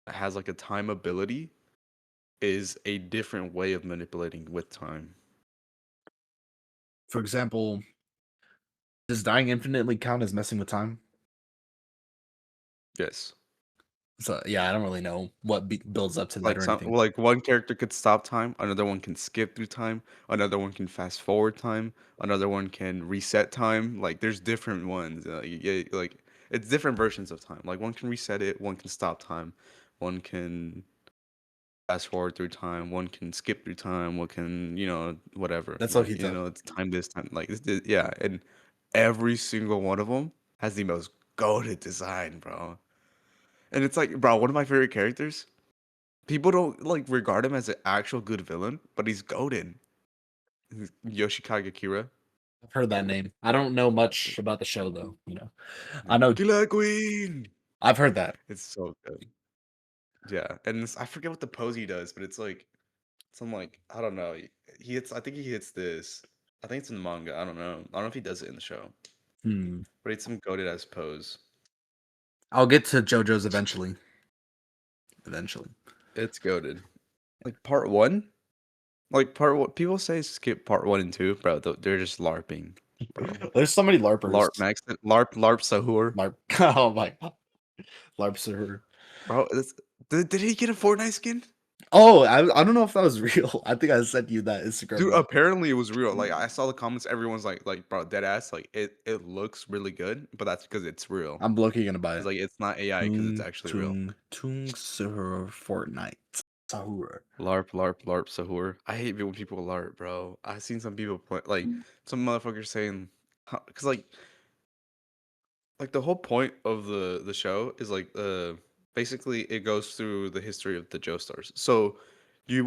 has like a time ability is a different way of manipulating with time. For example, does dying infinitely count as messing with time? Yes. So yeah, I don't really know what builds up to that Like or some anything. like one character could stop time, another one can skip through time, another one can fast forward time, another one can reset time. Like there's different ones. Like it's different versions of time. Like one can reset it, one can stop time, one can fast forward through time, one can skip through time, one can, whatever. That's Like, Loki tough. it's time this time. Like yeah, and every single one of them has the most goated design, bro. And it's like, bro, one of my favorite characters. People don't like regard him as an actual good villain, but he's goated. Yoshikage Kira. I've heard that name. I don't know much about the show though. I know Killer Queen. I've heard that. It's so good. Yeah, and I forget what the pose he does, but it's like some like I don't know. He hits. I think he hits this. I think it's in the manga. I don't know. I don't know if he does it in the show, Hmm. but it's some goated as pose. I'll get to JoJo's eventually. Eventually. It's goaded. Like part one. Like part one. People say skip part one and two, bro. They're just larping, bro. There's so many LARPers. LARP Max. LARP Sahur. LARP. Oh my god. LARPs are. Bro, did he get a Fortnite skin? Oh, I don't know if that was real. I think I sent you that Instagram Dude, link. apparently it was real. Like I saw the comments, everyone's like, bro, dead ass. Like it looks really good, but that's because it's real. I'm looking gonna buy It's it. like it's not AI because it's actually real. Tung Sahur Fortnite. Sahur. LARP, LARP, LARP, Sahur. I hate it when people LARP, bro. I've seen some people play like some motherfuckers saying, because like the whole point of the show is like basically it goes through the history of the Joestars. So you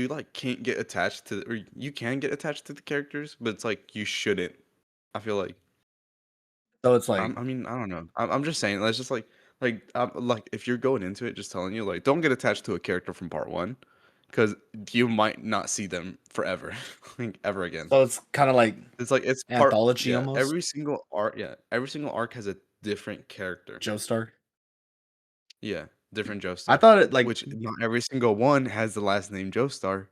like can't get attached to or you can get attached to the characters, but it's like you shouldn't. I feel like So it's like I mean I don't know. I'm just saying that's just like if you're going into it, just telling you like don't get attached to a character from part one, because you might not see them forever, like ever again. so it's kind of like It's like it's part anthology yeah. almost. Every single arc has a different character. Joestar. Yeah, different I Joestar, thought it like which not every single one has the last name Joestar,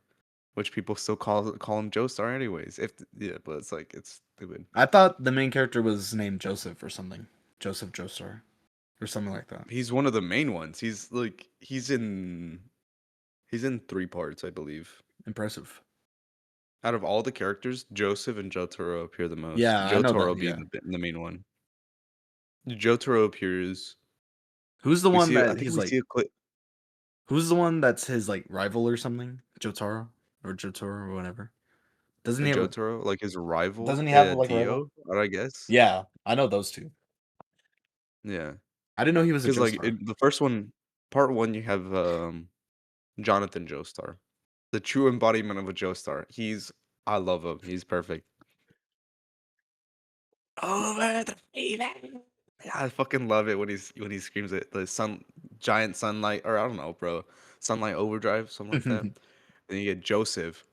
which people still call him Joestar anyways. Yeah, but it's like it's stupid. I thought the main character was named Joseph or something. Joseph Joestar or something like that. He's one of the main ones. He's like he's in three parts, I believe. Impressive. Out of all the characters, Joseph and Jotaro appear the most. Yeah, I know that. Jotaro Yeah. being the main one. Jotaro appears. Who's the We one see. I that think he's we like? see a clip. Who's the one that's his like rival or something? Jotaro or Jotaro or whatever. Doesn't he have? Jotaro, like his rival, Doesn't he have like a rival? Dio, I guess. Yeah, I know those two. Yeah, I didn't know he was a because like Joestar. in the first one, part one, you have Jonathan Joestar, the true embodiment of a Joestar. I love him. He's perfect. Over the fever. I fucking love it when he screams it. The giant sunlight, or I don't know, bro, sunlight overdrive, something like that. And you get Joseph.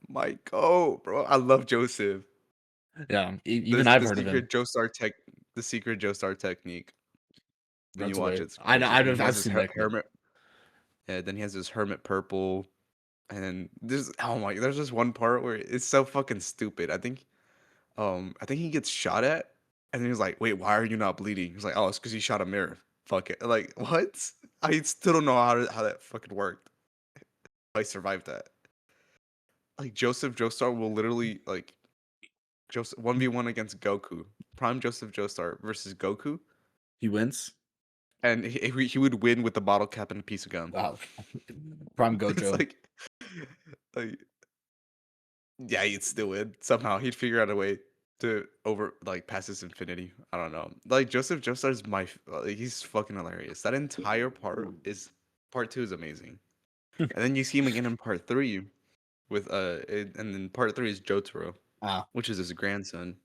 Bro. I love Joseph. Yeah, The even I've the heard of him. secret Joestar tech, the secret Joestar technique. When you That's watch weird. it, it's I know, crazy. And he has I've this seen that clip. hermit. Yeah, then he has this hermit purple. And there's this one part where it's so fucking stupid. I think he gets shot at, and then he's like, "Wait, why are you not bleeding?" He's like, "Oh, it's because you shot a mirror." Fuck it. Like what? I still don't know how that fucking worked. I survived that. Like Joseph Joestar will literally like Joseph 1v1 against Goku. Prime Joseph Joestar versus Goku, He wins. and he would win with the bottle cap and a piece of gum. Wow. Prime It's Gojo. like yeah, he'd still win. Somehow he'd figure out a way to pass his infinity. I don't know. Like Joseph Joestar is he's fucking hilarious. That entire part two is amazing. And then you see him again in part three and then part three is Jotaro, Ah, which is his grandson.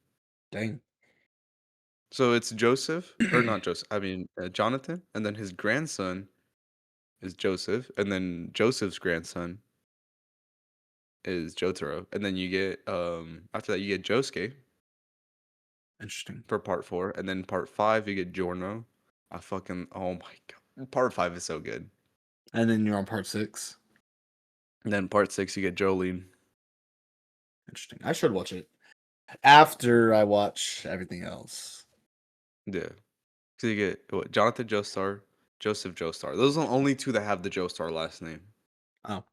dang. So it's Joseph, or not Joseph, I mean Jonathan, and then his grandson is Joseph, and then Joseph's grandson is Jotaro, and then you get after that you get Josuke Interesting. for part four, and then part five you get Giorno. I fucking oh my god, Part 5 is so good. And then you're on part 6. And then part 6, you get Jolene. Interesting. I should watch it after I watch everything else. Yeah. So you get what, Jonathan Joestar, Joseph Joestar. Those are the only two that have the Joestar last name. Oh,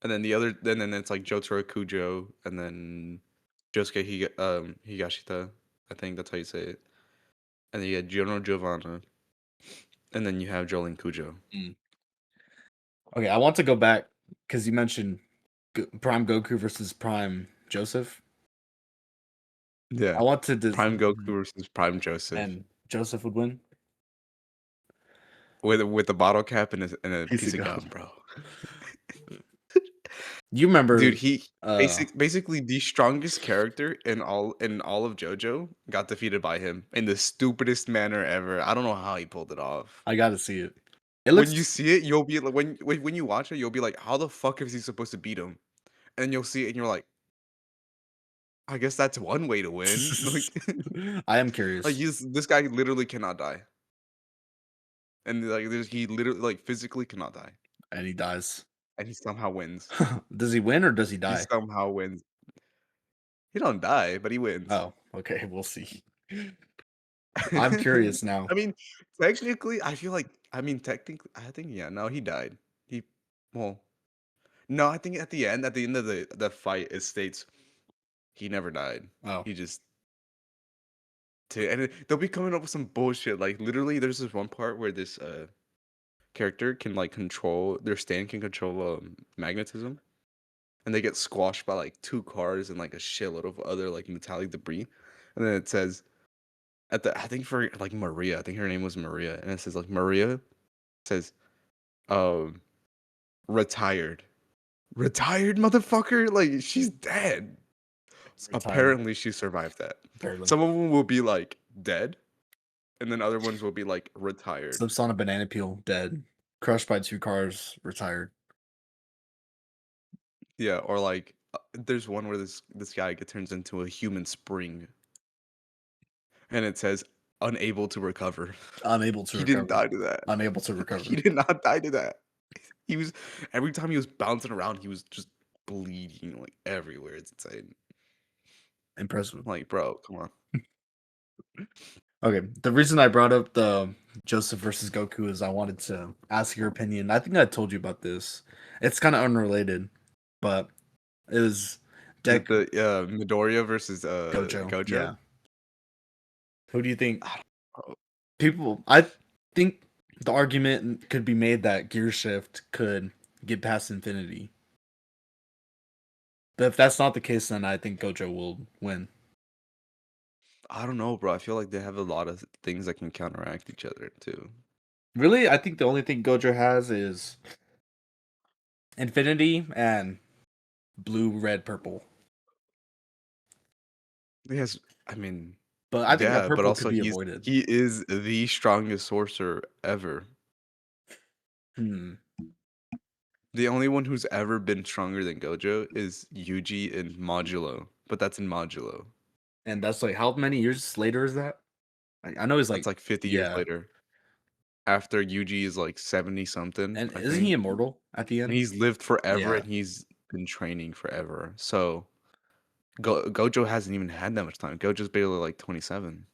And then the other, then it's like Jotaro Kujo, and then Josuke Higashita. I think that's how you say it. And then you get Juno Giovanna, and then you have Jolene Kujo. mm. Okay. I want to go back because you mentioned Prime Goku versus Prime Joseph. Yeah. I want to Prime Goku versus Prime Joseph and Joseph would win. with a bottle cap and a Piece piece of of gum. gum, bro. You Dude, remember? he Uh, basically the strongest character in all of JoJo got defeated by him in the stupidest manner ever. I don't know how he pulled it off. I got to see it. It When you looks. see it, you'll be like when you watch it, you'll be like, how the fuck is he supposed to beat him? And you'll see it and you're like, I guess that's one way to win. I am Like curious, this guy literally cannot die. And like he literally like physically cannot die. and he dies. And he somehow wins. Does he win or does he He die? somehow wins. He don't die, but he wins. Oh, okay. We'll see. I'm curious now. I mean, technically, I feel like I mean, technically, I think yeah, no, he died. He well, no, I think at the end of the fight, it states he never died. Oh, He just they'll be coming up with some bullshit. Like literally, there's this one part where this character can like control their stand can control magnetism, and they get squashed by like two cars and like a shitload of other like metallic debris, and then it says at the I think for like Maria, I think her name was Maria, and it says like Maria says um retired. Retired, motherfucker? Like, she's dead. retired. Apparently, she survived that. Apparently, Some of them will be like dead, and then other ones will be like retired. slips on a banana peel, dead. Crushed by 2 cars, retired. Yeah, or like there's one where this guy turns into a human spring, and it says unable to recover. Unable to He didn't recover. die to that. Unable to He recover. did not die to that. He was every time he was bouncing around, he was just bleeding like everywhere. It's insane. Impressive. Like, bro, come on. Okay, the reason I brought up the Joseph versus Goku is I wanted to ask your opinion. I think I told you about this. It's kind of unrelated, but it was Is it Deck the Midoriya versus Gojo. Gojo? Yeah. Who do you think I don't know. people? I think the argument could be made that Gear Shift could get past Infinity. But if that's not the case, then I think Gojo will win. I don't know, bro. I feel like they have a lot of things that can counteract each other too. Really, I think the only thing Gojo has is Infinity and blue, red, purple. Yes, I mean, But I think that yeah, but purple could also be avoided. he is the strongest sorcerer ever. Hmm. The only one who's ever been stronger than Gojo is Yuji in Modulo, but that's in Modulo. And that's like how many years later is that? I know it's That's like like 50 years yeah. later. After Yuji is like 70 something, And I isn't he think. immortal at the And end? he's lived forever Yeah. and he's been training forever. So Gojo hasn't even had that much time. Gojo's barely like 27.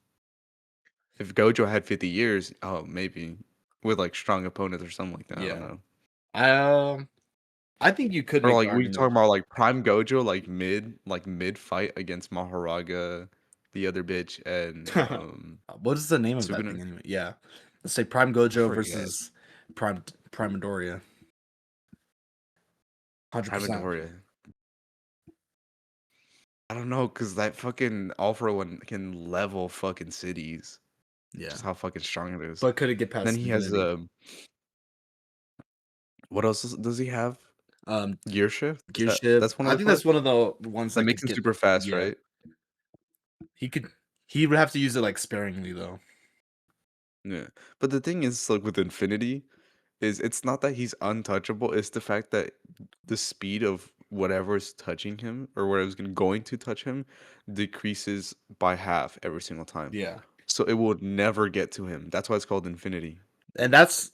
If Gojo had 50 years, oh, maybe with like strong opponents or something like that. I don't Yeah. know. Um I think you could Or make the like we argument. talking about like prime Gojo, like mid fight against Maharaga, the other bitch, and What is the name of that Suguna. thing anyway? Yeah. Let's say Prime I Gojo forget. versus Prime Midoriya. Prime 100%. Midoriya. I don't know, cause that fucking All for One can level fucking cities. Yeah. Just how fucking strong it is. But could it get Then past he has Infinity? what else does he have? Um Gear shift? Gear Shift. That's one of I the think that's parts one of the ones that that makes could him get super fast, yeah. right? He would have to use it like sparingly though. Yeah. But the thing is, like with Infinity, is it's not that he's untouchable, it's the fact that the speed of whatever's touching him or whatever's going to touch him decreases by half every single time. Yeah. So it will never get to him. That's why it's called Infinity. And that's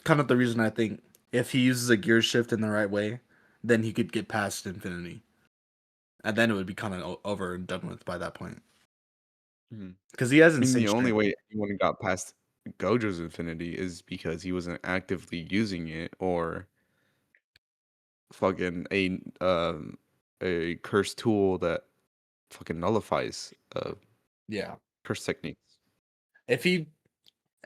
kind of the reason I think if he uses a gear shift in the right way, then he could get past Infinity, and then it would be kind of over and done with by that point Mhm. because he has I mean, insane the only strength. way anyone got past Gojo's Infinity is because he wasn't actively using it or fucking a cursed tool that fucking nullifies Yeah, curse techniques. if he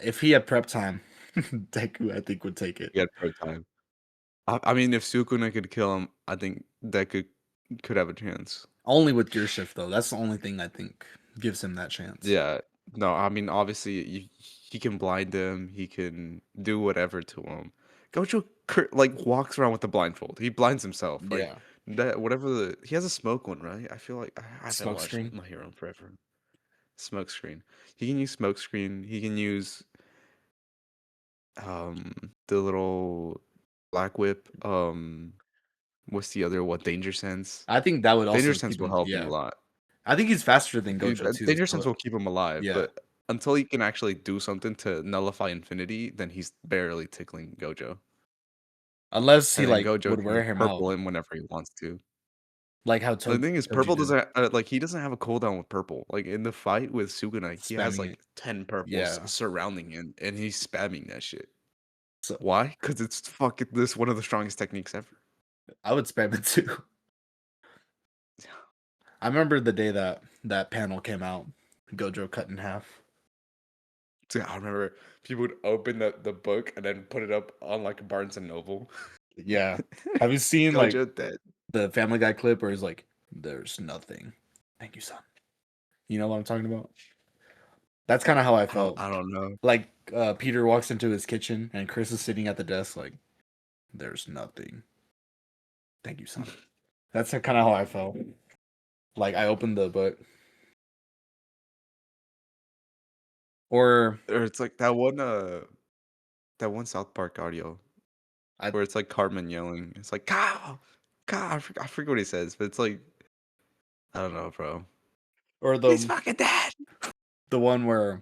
if he had prep time, Deku I think would take it He had pro time. I mean, if Sukuna could kill him, I think that could have a chance. only with gear shift though. That's the only thing I think gives him that chance. Yeah. No, I mean, obviously, he can blind him. He can do whatever to him. Gojo like walks around with the blindfold. He blinds himself. Like Yeah, that. Whatever he has a smoke one, right? I feel like I haven't smoke watched screen. My Hero in forever. Smoke screen. He can use smoke screen. He can use the little black whip. What's the other one? Danger sense. I think that would Danger also sense keep will him. help him a Yeah, lot. I think he's faster than Gojo too. Danger sense So will keep him alive, yeah, but until he can actually do something to nullify infinity, then he's barely tickling Gojo. unless he And then like Gojo would wear can him out, purple him whenever he wants to. like how The thing is, Toji purple did, doesn't like he doesn't have a cooldown with purple. Like in the fight with Sukuna, he has spamming like it. 10 purples Yeah, surrounding him, and he's spamming that shit. so Why? Because it's fucking this one of the strongest techniques ever. I would spam it too. I remember the day that that panel came out, Gojo cut in half. So I remember people would open the book and then put it up on like Barnes and Noble. Yeah, have you seen like Gojo dead. the Family Guy clip where he's like, "There's nothing." Thank you, son. You know what I'm talking about? That's kind of how I felt. I don't know. Like Peter walks into his kitchen and Chris is sitting at the desk, like, "There's nothing." Thank you, son. That's kind of how I felt. Like I opened the book, or Or it's like that one South Park audio I, where it's like Cartman yelling. It's like cow, cow. I forget what he says, but it's like I don't know, bro. or He's fucking dead. the one where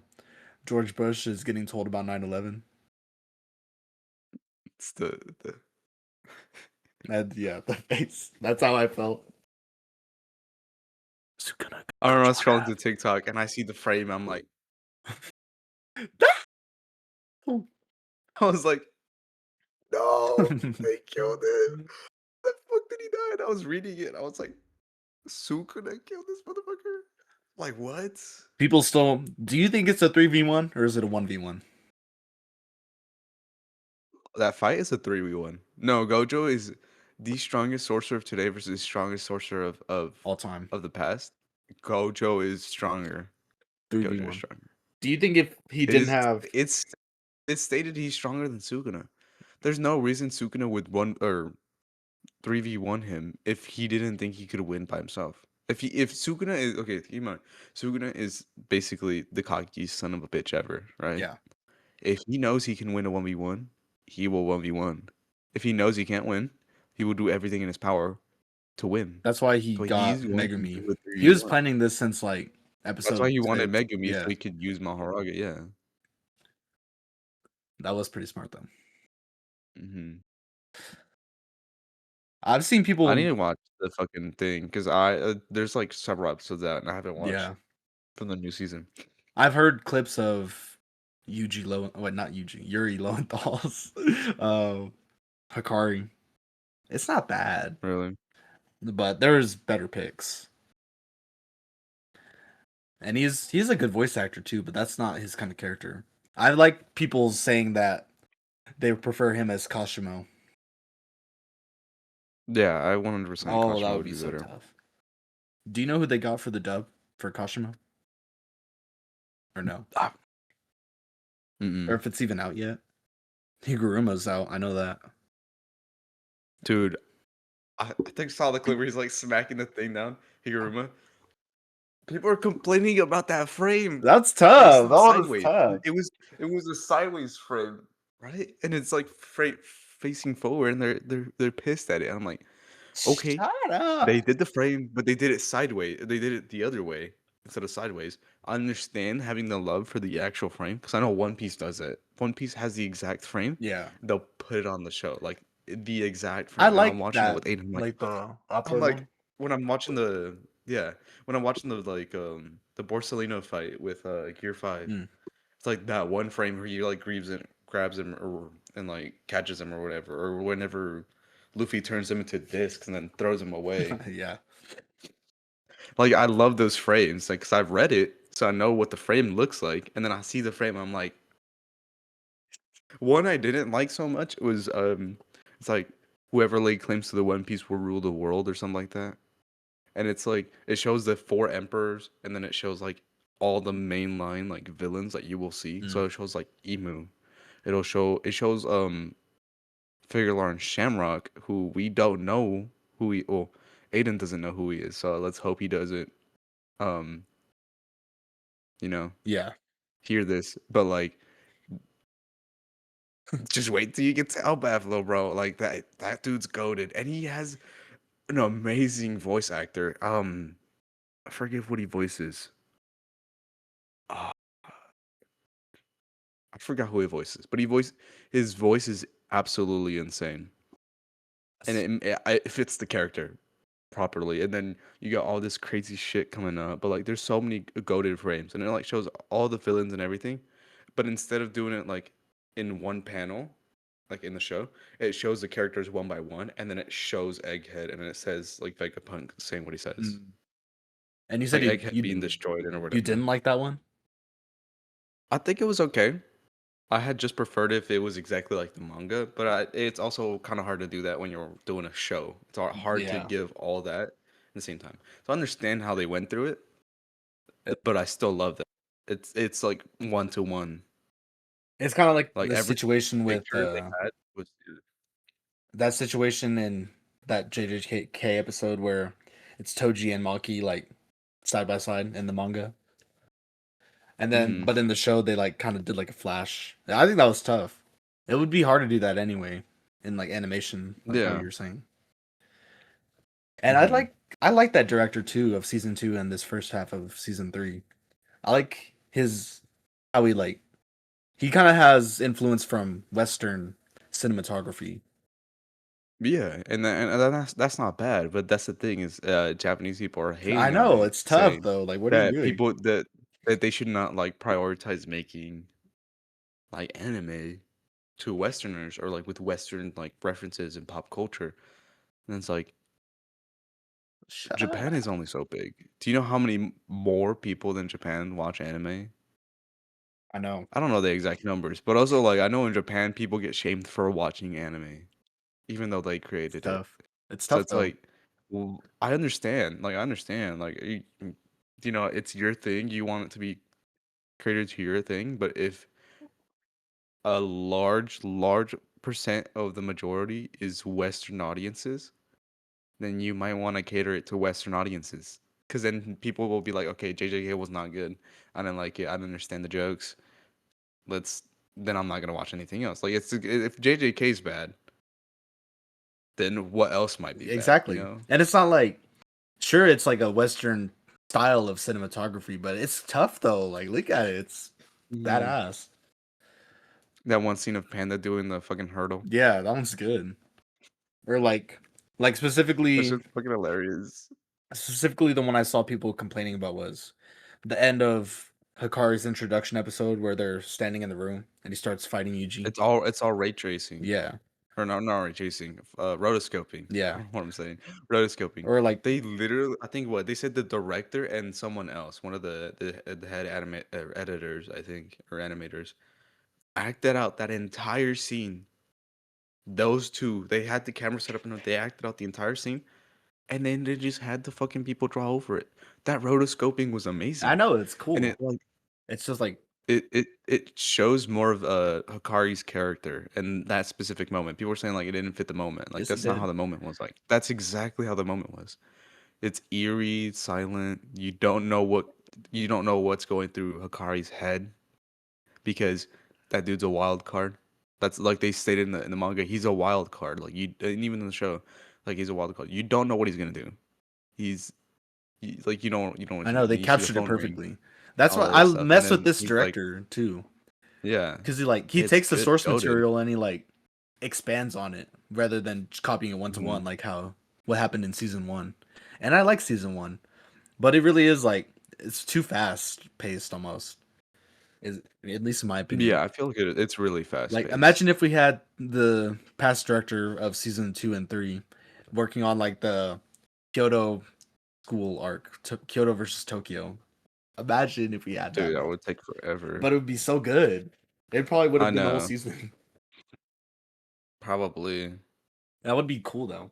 George Bush is getting told about 9/11. It's the And yeah, the face. That's how I felt. Sukuna I remember I was Gojo scrolling through TikTok and I see the frame. I'm like, half. I was like, no, they killed him. The fuck did he die? And I was reading it. I was like, Sukuna killed this motherfucker. Like what? People still. Do you think it's a 3v1 or is it a 1v1 That fight is a 3v1. No, Gojo is the strongest sorcerer of today versus the strongest sorcerer all time? of the past. Gojo is stronger. Gojo is 3v1. stronger. Do you think if he It didn't is have. it's it's stated he's stronger than Sukuna. There's no reason Sukuna would one or 3v1 him if he didn't think he could win by himself. If Sukuna is okay, keep in mind, Sukuna is basically the cockiest son of a bitch ever, right? Yeah, If he knows he can win a 1v1, he will 1v1. If he knows he can't win, he will do everything in his power to win. that's why he But got he's going to Megumi. do a He was 3v1. planning this since like That's why episode he wanted 6. Megumi so Yeah, he could use Mahoraga, yeah. that was pretty smart though. Mhm. I've seen I need people. to watch the fucking thing because there's like several episodes out and I haven't watched Yeah, from the new season. I've heard clips of Yuji Low. Wait, not Yuji. Yuri Lowenthal's Hikari. It's not bad, Really? but there's better picks. And he's a good voice actor too, but that's not his kind of character. I like people saying that they prefer him as Kashimo. Yeah, I 100% Oh, that Kashima would would be be so better. tough. Do you know who they got for the dub for Kashimo? Or no? Ah, Or mm-mm. if it's even out yet? Higuruma's out. I know that. Dude, I think I saw the clip where he's like smacking the thing down, Higuruma. People are complaining about that frame. That's But it's tough. That not one is sideways. tough. It was a sideways frame, right? And it's like facing forward, and they're pissed at it. I'm like, okay, Shut they up. did the frame, but they did it sideways. They did it the other way. instead of sideways. I understand having the love for the actual frame because I know One Piece does it. One Piece has the exact frame. Yeah. They'll put it on the show, like the exact I frame. And I'm like watching it that, with Aiden. like the I'm upward like, one. when I'm watching the yeah, when I'm watching the Borsalino fight with Gear 5, Mm. it's like that one frame where he like grabs him or and like catches him or whatever, or whenever Luffy turns him into discs and then throws him away. Yeah. Like I love those frames, like, cause I've read it, so I know what the frame looks like, and then I see the frame, I'm like, one I didn't like so much was it's like whoever laid claims to the One Piece will rule the world or something like that, and it's like it shows the four emperors, and then it shows like all the mainline like villains that you will see. So Mm. it shows like Emu, it shows Figurelar and Shamrock, who we don't know who he. Well, Aiden doesn't know who he is, so let's hope he doesn't. Um, you know, Yeah. hear this, but like, just wait till you get to El Buffalo, bro. Like that dude's goaded, and he has an amazing voice actor. I forget what he voices. Ah, I forgot who he voices, but his voice is absolutely insane, and it fits the character properly. And then you got all this crazy shit coming up, but like there's so many goaded frames, and it like shows all the villains and everything. But instead of doing it like in one panel, like in the show, it shows the characters one by one, and then it shows Egghead, and then it says like Vegapunk saying what he says, Mm. And you said like you Egghead you being destroyed and or you whatever. didn't like that one? I think it was okay. I had just preferred if it was exactly like the manga, but it's also kind of hard to do that when you're doing a show. It's hard to Yeah. give all that at the same time. So I understand how they went through it, It, but I still love that. It's like one to one. it's kind of like Like the every situation with picture they had was that situation in that JJK episode where it's Toji and Maki like side by side in the manga. And then, mm-hmm. but in the show, they like kind of did like a flash. I think that was tough. It would be hard to do that anyway in like animation, like how Yeah. you're saying. And Mm-hmm. I like that director too of season 2 and this first half of season 3. I like his how he kind of has influence from Western cinematography. Yeah, and that's not bad, but that's the thing is, Japanese people are I hating on know it, it's tough saying though. Like, what are you that doing? people that they should not like prioritize making like anime to Westerners or like with Western like references and pop culture. And it's like Japan Shut. is only so big. Do you know how many more people than Japan watch anime? I know I don't know the exact numbers, but also like I know in Japan people get shamed for watching anime, even though they it's created it. tough. It's So tough it's though. like, well, I understand. Like I understand. Like you know, it's your thing. You want it to be created to your thing, but if a large percent of the majority is Western audiences, then you might want to cater it to Western audiences. Because then people will be like, okay, JJK was not good. I didn't like it. I didn't understand the jokes. Let's. Then I'm not gonna watch anything else. Like it's if JJK is bad, then what else might be bad? You Exactly. know? And it's not like sure it's like a Western style of cinematography, but it's tough though. Like look at it. It's Mhm. badass. That one scene of Panda doing the fucking hurdle. Yeah, that one's good. Or like That's specifically just fucking hilarious. specifically the one I saw people complaining about was the end of Hikari's introduction episode where they're standing in the room and he starts fighting Yuji. It's all ray tracing. Yeah. Or not ray tracing, rotoscoping. I Yeah. don't know what I'm saying. Rotoscoping. Or like They literally, I think what they said, the director and someone else, one of the head editors, I think, or animators, acted out that entire scene. Those two, they had the camera set up and they acted out the entire scene, and then they just had the fucking people draw over it. That rotoscoping was I amazing, know it's and cool. it like It's just like it shows more of Hikari's character in that specific moment. People were saying like it didn't fit the moment. Like yes it that's not how did. the moment was. Like that's exactly how the moment was. It's eerie, silent. You don't know what's going through Hikari's head because that dude's a wild card. That's like they stated in the manga. He's a wild card. Like you, and even in the show, like he's a wild card. You don't know what he's gonna do. He's like you don't I want know and they then you see the captured it phone ring, perfectly. That's all why that I other stuff, and mess with then this he's like, director too, yeah, because he it's takes the good, source goated. material and he like expands on it rather than just copying it one to Mhm. one like how what happened in season one. And I like season one, but it really is like it's too fast paced almost. Is at least in my opinion. Yeah, I feel like it's really fast Like paced. imagine if we had the past director of season 2 and 3 working on like the Kyoto school arc, Kyoto versus Tokyo. Imagine if we had that, Dude, that bro. would take forever. But it would be so good. It probably would I have been a whole know, season. probably. That would be cool though.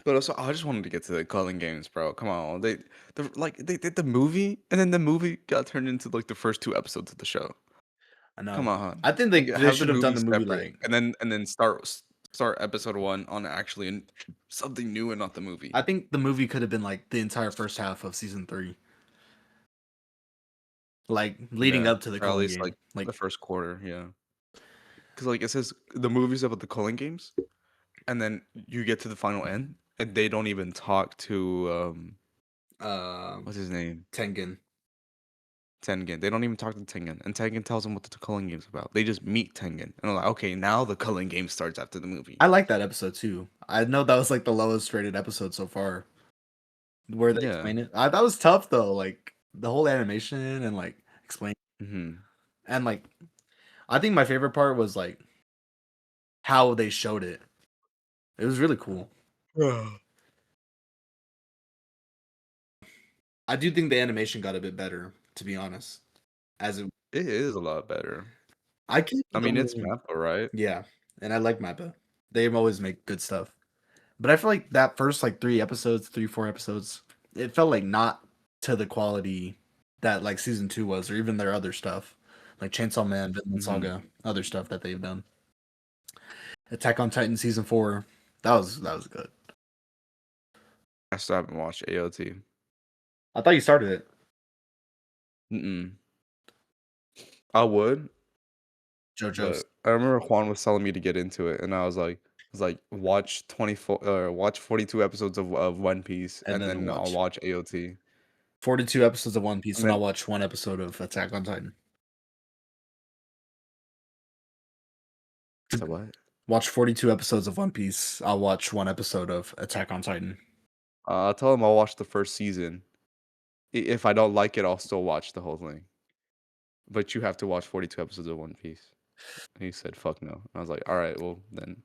But also, I just wanted to get to the Culling games, bro. Come on, they did the movie, and then the movie got turned into like the first 2 episodes of the show. I Come know. on, I think like they have the should have done movie the movie separate, like and then start episode 1 on actually something new and not the movie. I think the movie could have been like the entire first half of season 3. Like leading Yeah, up to the or at Culling least like game. Like the first quarter. Yeah, because like it says the movie's about the Culling games, and then you get to the final end, and they don't even talk to uh what's his name? Tengen. Tengen. They don't even talk to Tengen, and Tengen tells them what the Culling game's about. They just meet Tengen, and they're like, okay, now the Culling game starts after the movie. I like that episode too. I know that was like the lowest rated episode so far. Where they Yeah. explain it. That was tough though. Like the whole animation and like explain Hmm. and like I think my favorite part was like how they showed it. It was really cool. I do think the animation got a bit better, to be honest. As it, It is a lot better. I can I mean, it's Mappa, right? yeah, and I like Mappa. They always make good stuff. But I feel like that first like 3 episodes, 3, 4 episodes, it felt like not to the quality that like season 2 was, or even their other stuff, like Chainsaw Man, Vinland Hmm. Saga, other stuff that they've done. Attack on Titan season 4, that was good. I still haven't watched AOT. I thought you started it, Mm-mm. I would, JoJo's, but I remember Juan was telling me to get into it, and I was like, watch 24 or watch 42 episodes of One Piece, and and then then I'll watch watch AOT. 42 episodes of One Piece, And and then I'll watch 1 episode of Attack on Titan. so what? Watch 42 episodes of One Piece. I'll watch 1 episode of Attack on Titan. I'll tell him I'll watch the first season. If I don't like it, I'll still watch the whole thing. But you have to watch 42 episodes of One Piece. And he said, "Fuck no." I was like, "All right, well then,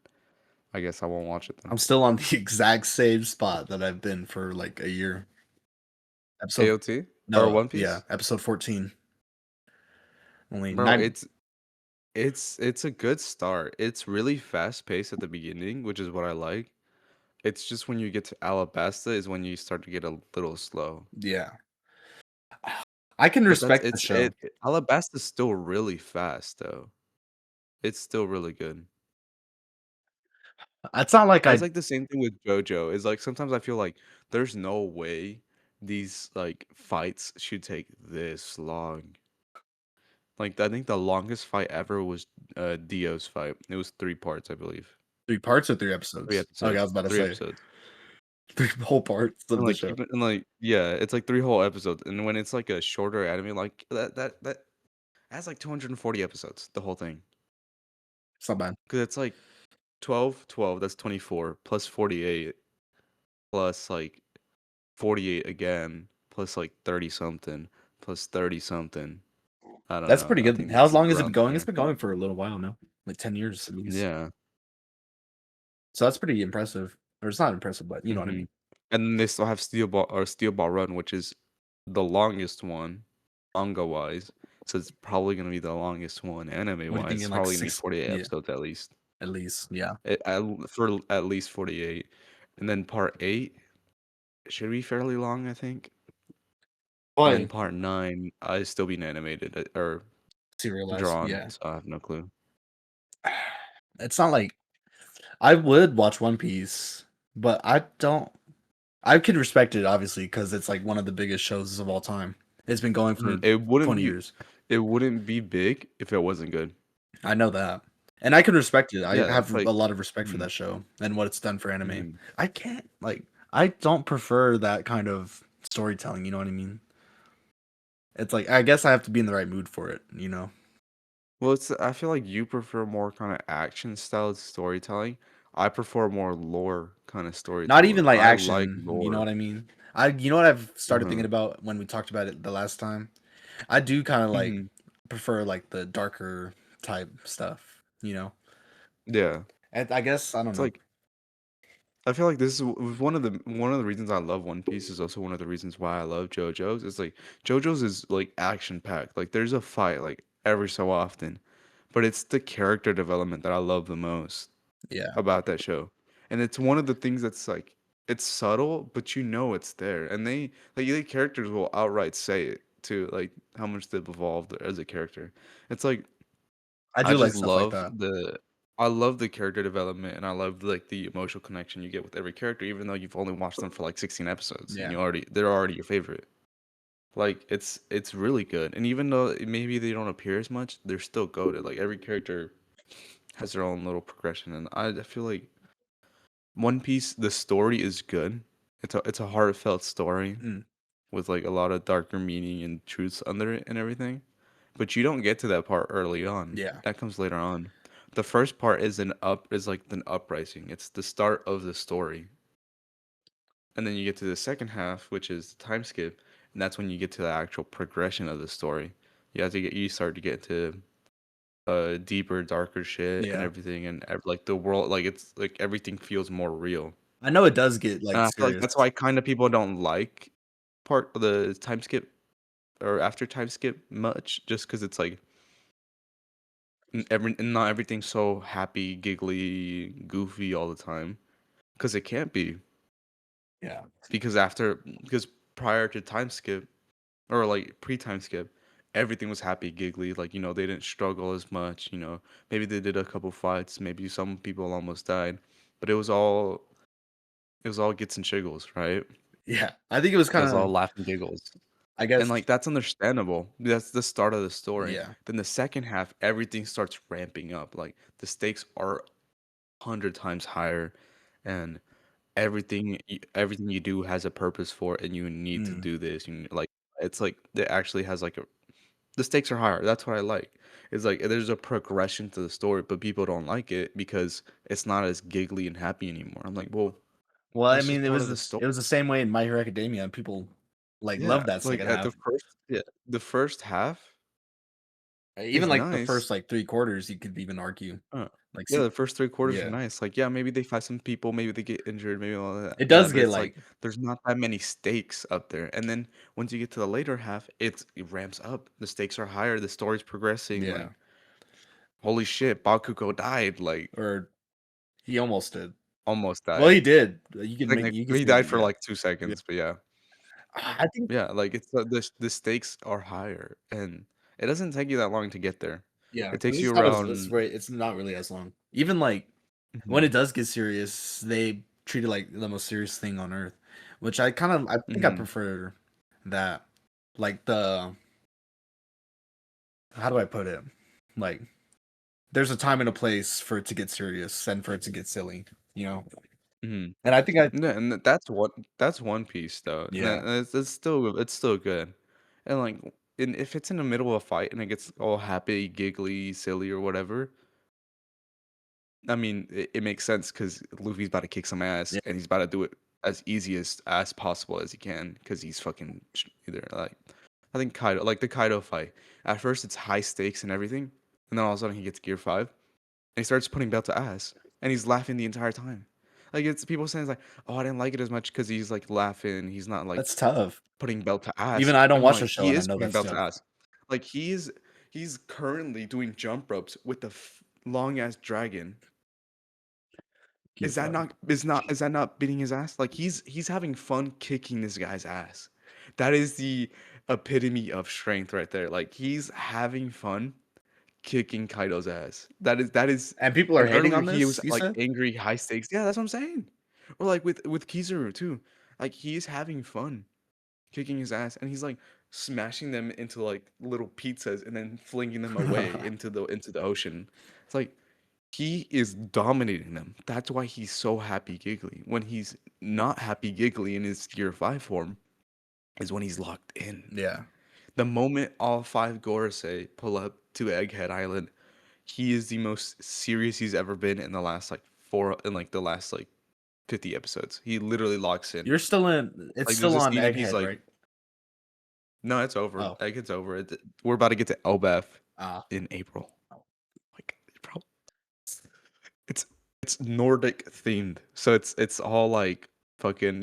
I guess I won't watch it then." I'm still on the exact same spot that I've been for like a year. Episode AOT or no, One yeah, Piece, episode 14. Only bro. 9. It's a good start. It's really fast paced at the beginning, which is what I like. It's just when you get to Alabasta is when you start to get a little slow. Yeah. I can But that's respect the show. Alabasta's still really fast though. It's still really good. It's not like And it's I like the same thing with JoJo. It's like sometimes I feel like there's no way these like fights should take this long. Like I think the longest fight ever was Dio's fight. It was 3 parts, I believe. 3 parts or 3 Three episodes. Okay, I episodes. was about to Three say episodes. 3 whole parts of And the like show. even and like yeah, it's like 3 whole episodes. And when it's like a shorter anime, like that has like 240 episodes, the whole thing. It's not bad. Because it's like 12, 12, that's 24, plus 48, plus like 48 again, plus like 30 something, plus 30 something. I don't That's know. pretty I good. think How that's long has it been around going? It's there. been going for a little while now. Like 10 years at least. Yeah. So that's pretty impressive. Or it's not impressive, but you know what I Hmm. mean. And then they still have Steel Ball Run, which is the longest one, manga wise. So it's probably gonna be the longest one anime What are you wise. It's thinking? Like probably gonna be 6, 48 yeah, episodes at least. at least, yeah. For at least 48. And then part 8 should be fairly long, I think. And then But part 9 is still being animated or serialized, drawn, yeah. so I have no clue. It's not like I would watch One Piece, but I don't. I could respect it obviously because it's like one of the biggest shows of all time. It's been going for Mhm. It wouldn't 20 be years. it wouldn't be big if it wasn't good. I know that. And I can respect it. I Yeah, have it's like a lot of respect for mhm, that show and what it's done for anime. mhm. I can't like I don't prefer that kind of storytelling. You know what I mean? It's like I guess I have to be in the right mood for it. You know, Well, it's I feel like you prefer more kind of action style storytelling. I prefer more lore kind of not even storytelling. like I like action. You know lore. what I mean? You know what I've started Uh-huh. thinking about when we talked about it the last time. I do kind of like Hmm. prefer like the darker type stuff. You know, Yeah. and I guess I don't It's know. like I feel like this is one of the reasons I love One Piece is also one of the reasons why I love JoJo's. It's like JoJo's is like action packed. Like there's a fight like every so often, but it's the character development that I love the most Yeah, about that show. And it's one of the things that's like it's subtle, but you know it's there. And the characters will outright say it too, like how much they've evolved as a character. It's like I I do like just stuff like love that. the character development and I love like the emotional connection you get with every character, even though you've only watched them for like 16 episodes and Yeah. they're already your favorite. Like it's really good. And even though maybe they don't appear as much, they're still goated. Like every character has their own little progression and I feel like One Piece, the story is good. It's a heartfelt story Mm, with like a lot of darker meaning and truths under it and everything. But you don't get to that part early on. yeah. That comes later on. The first part is like an uprising. It's the start of the story. And then you get to the second half, which is the time skip, and that's when you get to the actual progression of the story. You start to get to deeper, darker shit and Yeah. everything and like the world like it's like everything feels more real. I know it does get And like I feel like serious. that's why kind of people don't like part of the time skip or after time skip much, just because it's like not everything's so happy, giggly, goofy all the time. Because it can't be. Yeah. Because prior to time skip or like pre time skip, everything was happy, giggly. Like they didn't struggle as much. Maybe they did a couple fights. Maybe some people almost died, but it was all gets and shiggles, right? Yeah. I think it was It kind was all of laughing giggles. I And, guess like, that's understandable. That's the start of the story. yeah. Then the second half, everything starts ramping up, like, the stakes are 100 times higher, and everything you do has a purpose for it, and you need to Mm. do this, like, it's like it actually has, like, a the stakes are higher, that's what I like. It's like, there's a progression to the story, but people don't like it because it's not as giggly and happy anymore. I'm like, "Well, Well, I that's just mean, part of the story." it was the same way in My Hero Academia, and people like Yeah, love that like, second at half. the first half Even is like the nice. first like 3 quarters, you could even argue. Uh, Like, yeah, see, the first 3 quarters are yeah, nice. Like, yeah, maybe they fight some people, maybe they get injured, maybe all that. it Yeah, does but get it's like like there's not that many stakes up there. And then once you get to the later half, it ramps up. The stakes are higher, the story's progressing. yeah, Like, holy shit, Bakugo died. Like, or he almost did. almost Well, died. he did. You can Technically, he say died for yeah, like 2 yeah. seconds, but yeah. I think Yeah, like it's the stakes are higher, and it doesn't take you that long to get there. yeah, It because takes you it's not as it's around. right. It's not really as long. Even like when Mhm, it does get serious, they treat it like the most serious thing on earth, which I think I mhm, prefer that. Like the how do I put it? Like there's a time and a place for it to get serious and for it to get silly, you know. mhm. And I think I Yeah, and that's One Piece though, and yeah it's still good, and like, and if it's in the middle of a fight and it gets all happy, giggly, silly, or whatever, I mean, it makes sense because Luffy's about to kick some ass, yeah and he's about to do it as easy as possible as he can because he's fucking either like, I think Kaido, like the Kaido fight. At first, it's high stakes and everything, and then all of a sudden he gets Gear 5, and he starts putting belt to ass, and he's laughing the entire time. Like it's people saying it's like, oh, I didn't like it as much because he's like laughing. He's not like that's tough. putting belt to ass. Even I don't I'm watch the like, show he and I is know putting that's belt to tough. ass. Like he's currently doing jump ropes with the long ass dragon. Gear five. Is that not beating his ass? Like he's having fun kicking this guy's ass. That is the epitome of strength right there. Like he's having fun kicking Kaido's ass. That is And people are and hating earlier on he was this. You like said angry high stakes. Yeah, that's what I'm saying. Or like with Kizaru too. Like he's having fun kicking his ass and he's like smashing them into like little pizzas and then flinging them away into the ocean. It's like he is dominating them. That's why he's so happy giggly. When he's not happy giggly in his Gear 5 form, is when he's locked in. Yeah. The moment all five Gorosei pull up to Egghead Island, he is the most serious he's ever been in the last like the last like 50 episodes. He literally locks in. You're still in. It's Like there's still a on scene and he's Egghead, like, right? no, it's over. Oh. Egghead's over. We're about to get to Elbaf Ah. in April. Oh. Like it's it's Nordic themed. So it's all like fucking,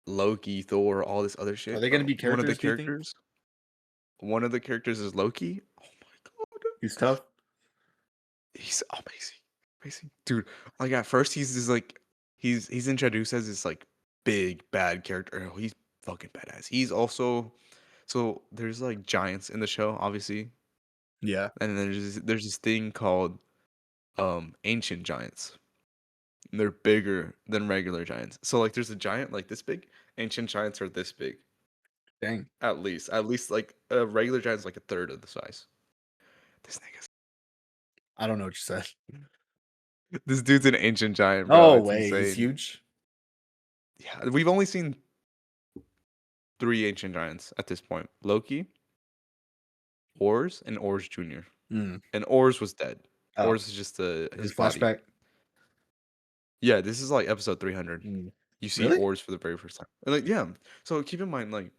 Loki, Thor, all this other Are shit, they gonna bro. be characters? Do you think One of the characters is Loki. Oh my god. he's tough? He's amazing. Amazing. Dude, like at first he's just like he's introduced as this like big bad character. Oh, he's fucking badass. He's also so there's like giants in the show, obviously. Yeah. And then there's this thing called ancient giants. And they're bigger than regular giants. So like there's a giant like this big, ancient giants are this big. Dang. At least. At least like a regular giant's like a third of the size. This nigga's I don't know what you said. this dude's an ancient giant, bro. No It's way. He's insane. huge. Yeah, we've only seen three ancient giants at this point: Loki, Ors, and Ors Junior. Mm. And Ors was dead. Oh, Ors is just his his body. flashback. Yeah, this is like episode 300. Mm. You see Really? Ors for the very first time. And like, yeah. So keep in mind, like,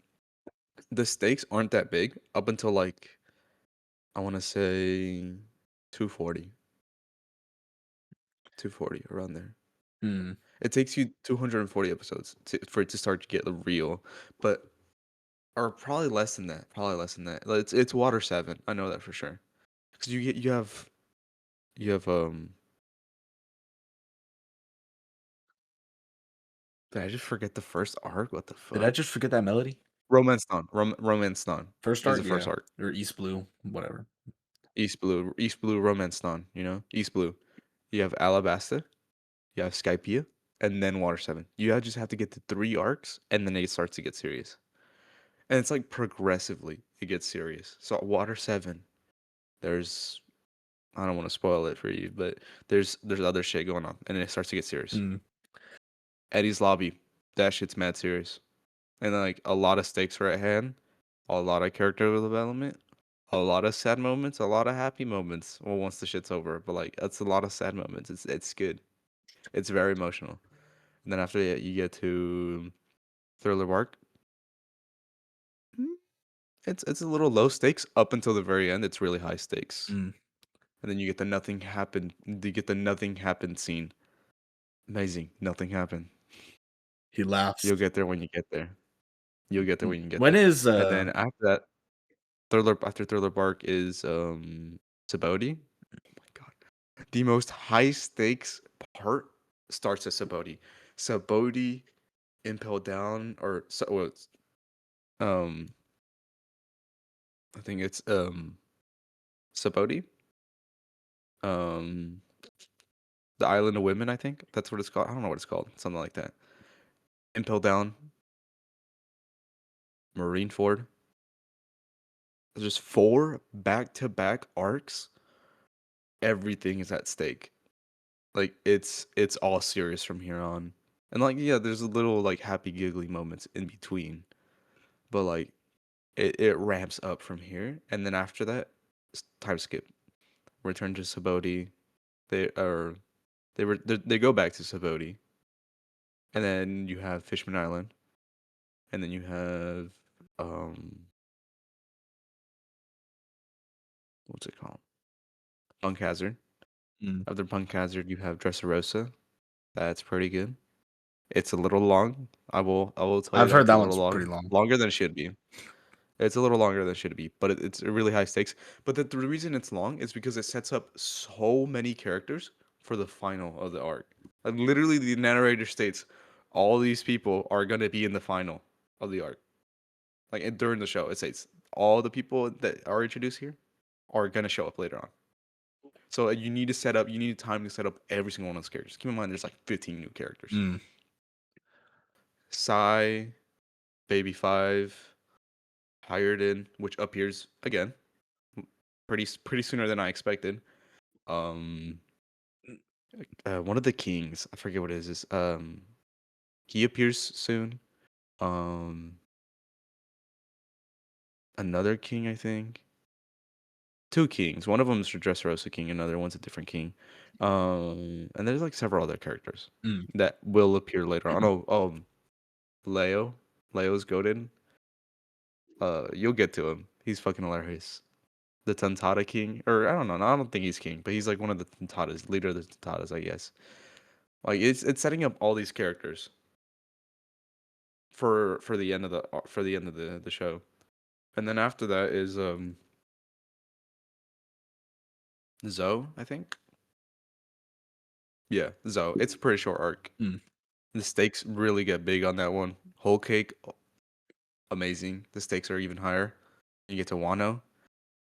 the stakes aren't that big up until like I want to say 240, 240 around there. Mm. It takes you 240 episodes for it to start to get real, but or probably less than that. Probably less than that. Like, it's Water 7. I know that for sure. Because you have. Did I just forget the first arc? What the Did I fuck? just forget that melody? Romance Dawn. Romance Dawn First is arc, the first yeah, arc. or East Blue, whatever. East Blue, Romance Dawn. East Blue. You have Alabasta. You have Skypiea, and then Water 7. Just have to get to three arcs, and then it starts to get serious. And it's like progressively it gets serious. So Water 7, there's I don't want to spoil it for you, but there's other shit going on, and it starts to get serious. Mm. Eddie's Lobby, that shit's mad serious. And then, like a lot of stakes are at hand, a lot of character development, a lot of sad moments, a lot of happy moments. Well, once the shit's over, but like that's a lot of sad moments. It's good. It's very emotional. And then after that, you get to Thriller Bark. Mm, it's a little low stakes up until the very end. It's really high stakes, Mm. and then you get the nothing happened. You get the nothing happened scene. Amazing. Nothing happened. He laughs. You'll get there when you get there. You'll get there when you get When there. is And then after that, Thriller Bark is Saboti. Oh my god. The most high stakes part starts at Saboti. Saboti impaled down or so well, um I think it's Saboti. Um the Island of Women, I think. That's what it's called. I don't know what it's called. Something like that. Impel down, Marineford. There's just four back-to-back arcs. Everything is at stake. Like it's all serious from here on. And like yeah, there's a little like happy giggly moments in between. But like it ramps up from here and then after that time skip. Return to Saboti. They are they go back to Saboti. And then you have Fishman Island. And then you have um what's it called? Punk Hazard. Mm. After Punk Hazard you have Dressrosa. That's pretty good. It's a little long. I will tell you I've that heard it's a that little one's long. pretty long. Longer than it should be. It's a little longer than it should be, but it's a really high stakes. But the reason it's long is because it sets up so many characters for the final of the arc. Like literally, the narrator states all these people are gonna be in the final of the arc. Like during the show, it says all the people that are introduced here are gonna show up later on. So you need time to set up every single one of those characters. Keep in mind, there's like 15 new characters. Mm. Psy, Baby Five, Hired In, which appears again pretty sooner than I expected. Um, one of the kings, I forget what it is. He appears soon. Um, another king, I think. Two kings. One of them is Dressrosa King, another one's a different king. And there's like several other characters Mm. that will appear later on. Oh, Leo. Leo's goaded. You'll get to him. He's fucking hilarious. The Tantata King, or I don't know. I don't think he's king, but he's like one of the Tantatas, leader of the Tantatas, I guess. Like it's setting up all these characters for the end of the show, and then after that is Zoe, I think. Yeah, Zoe. It's a pretty short arc. Mm. The stakes really get big on that one. Whole cake, amazing. The stakes are even higher. You get to Wano,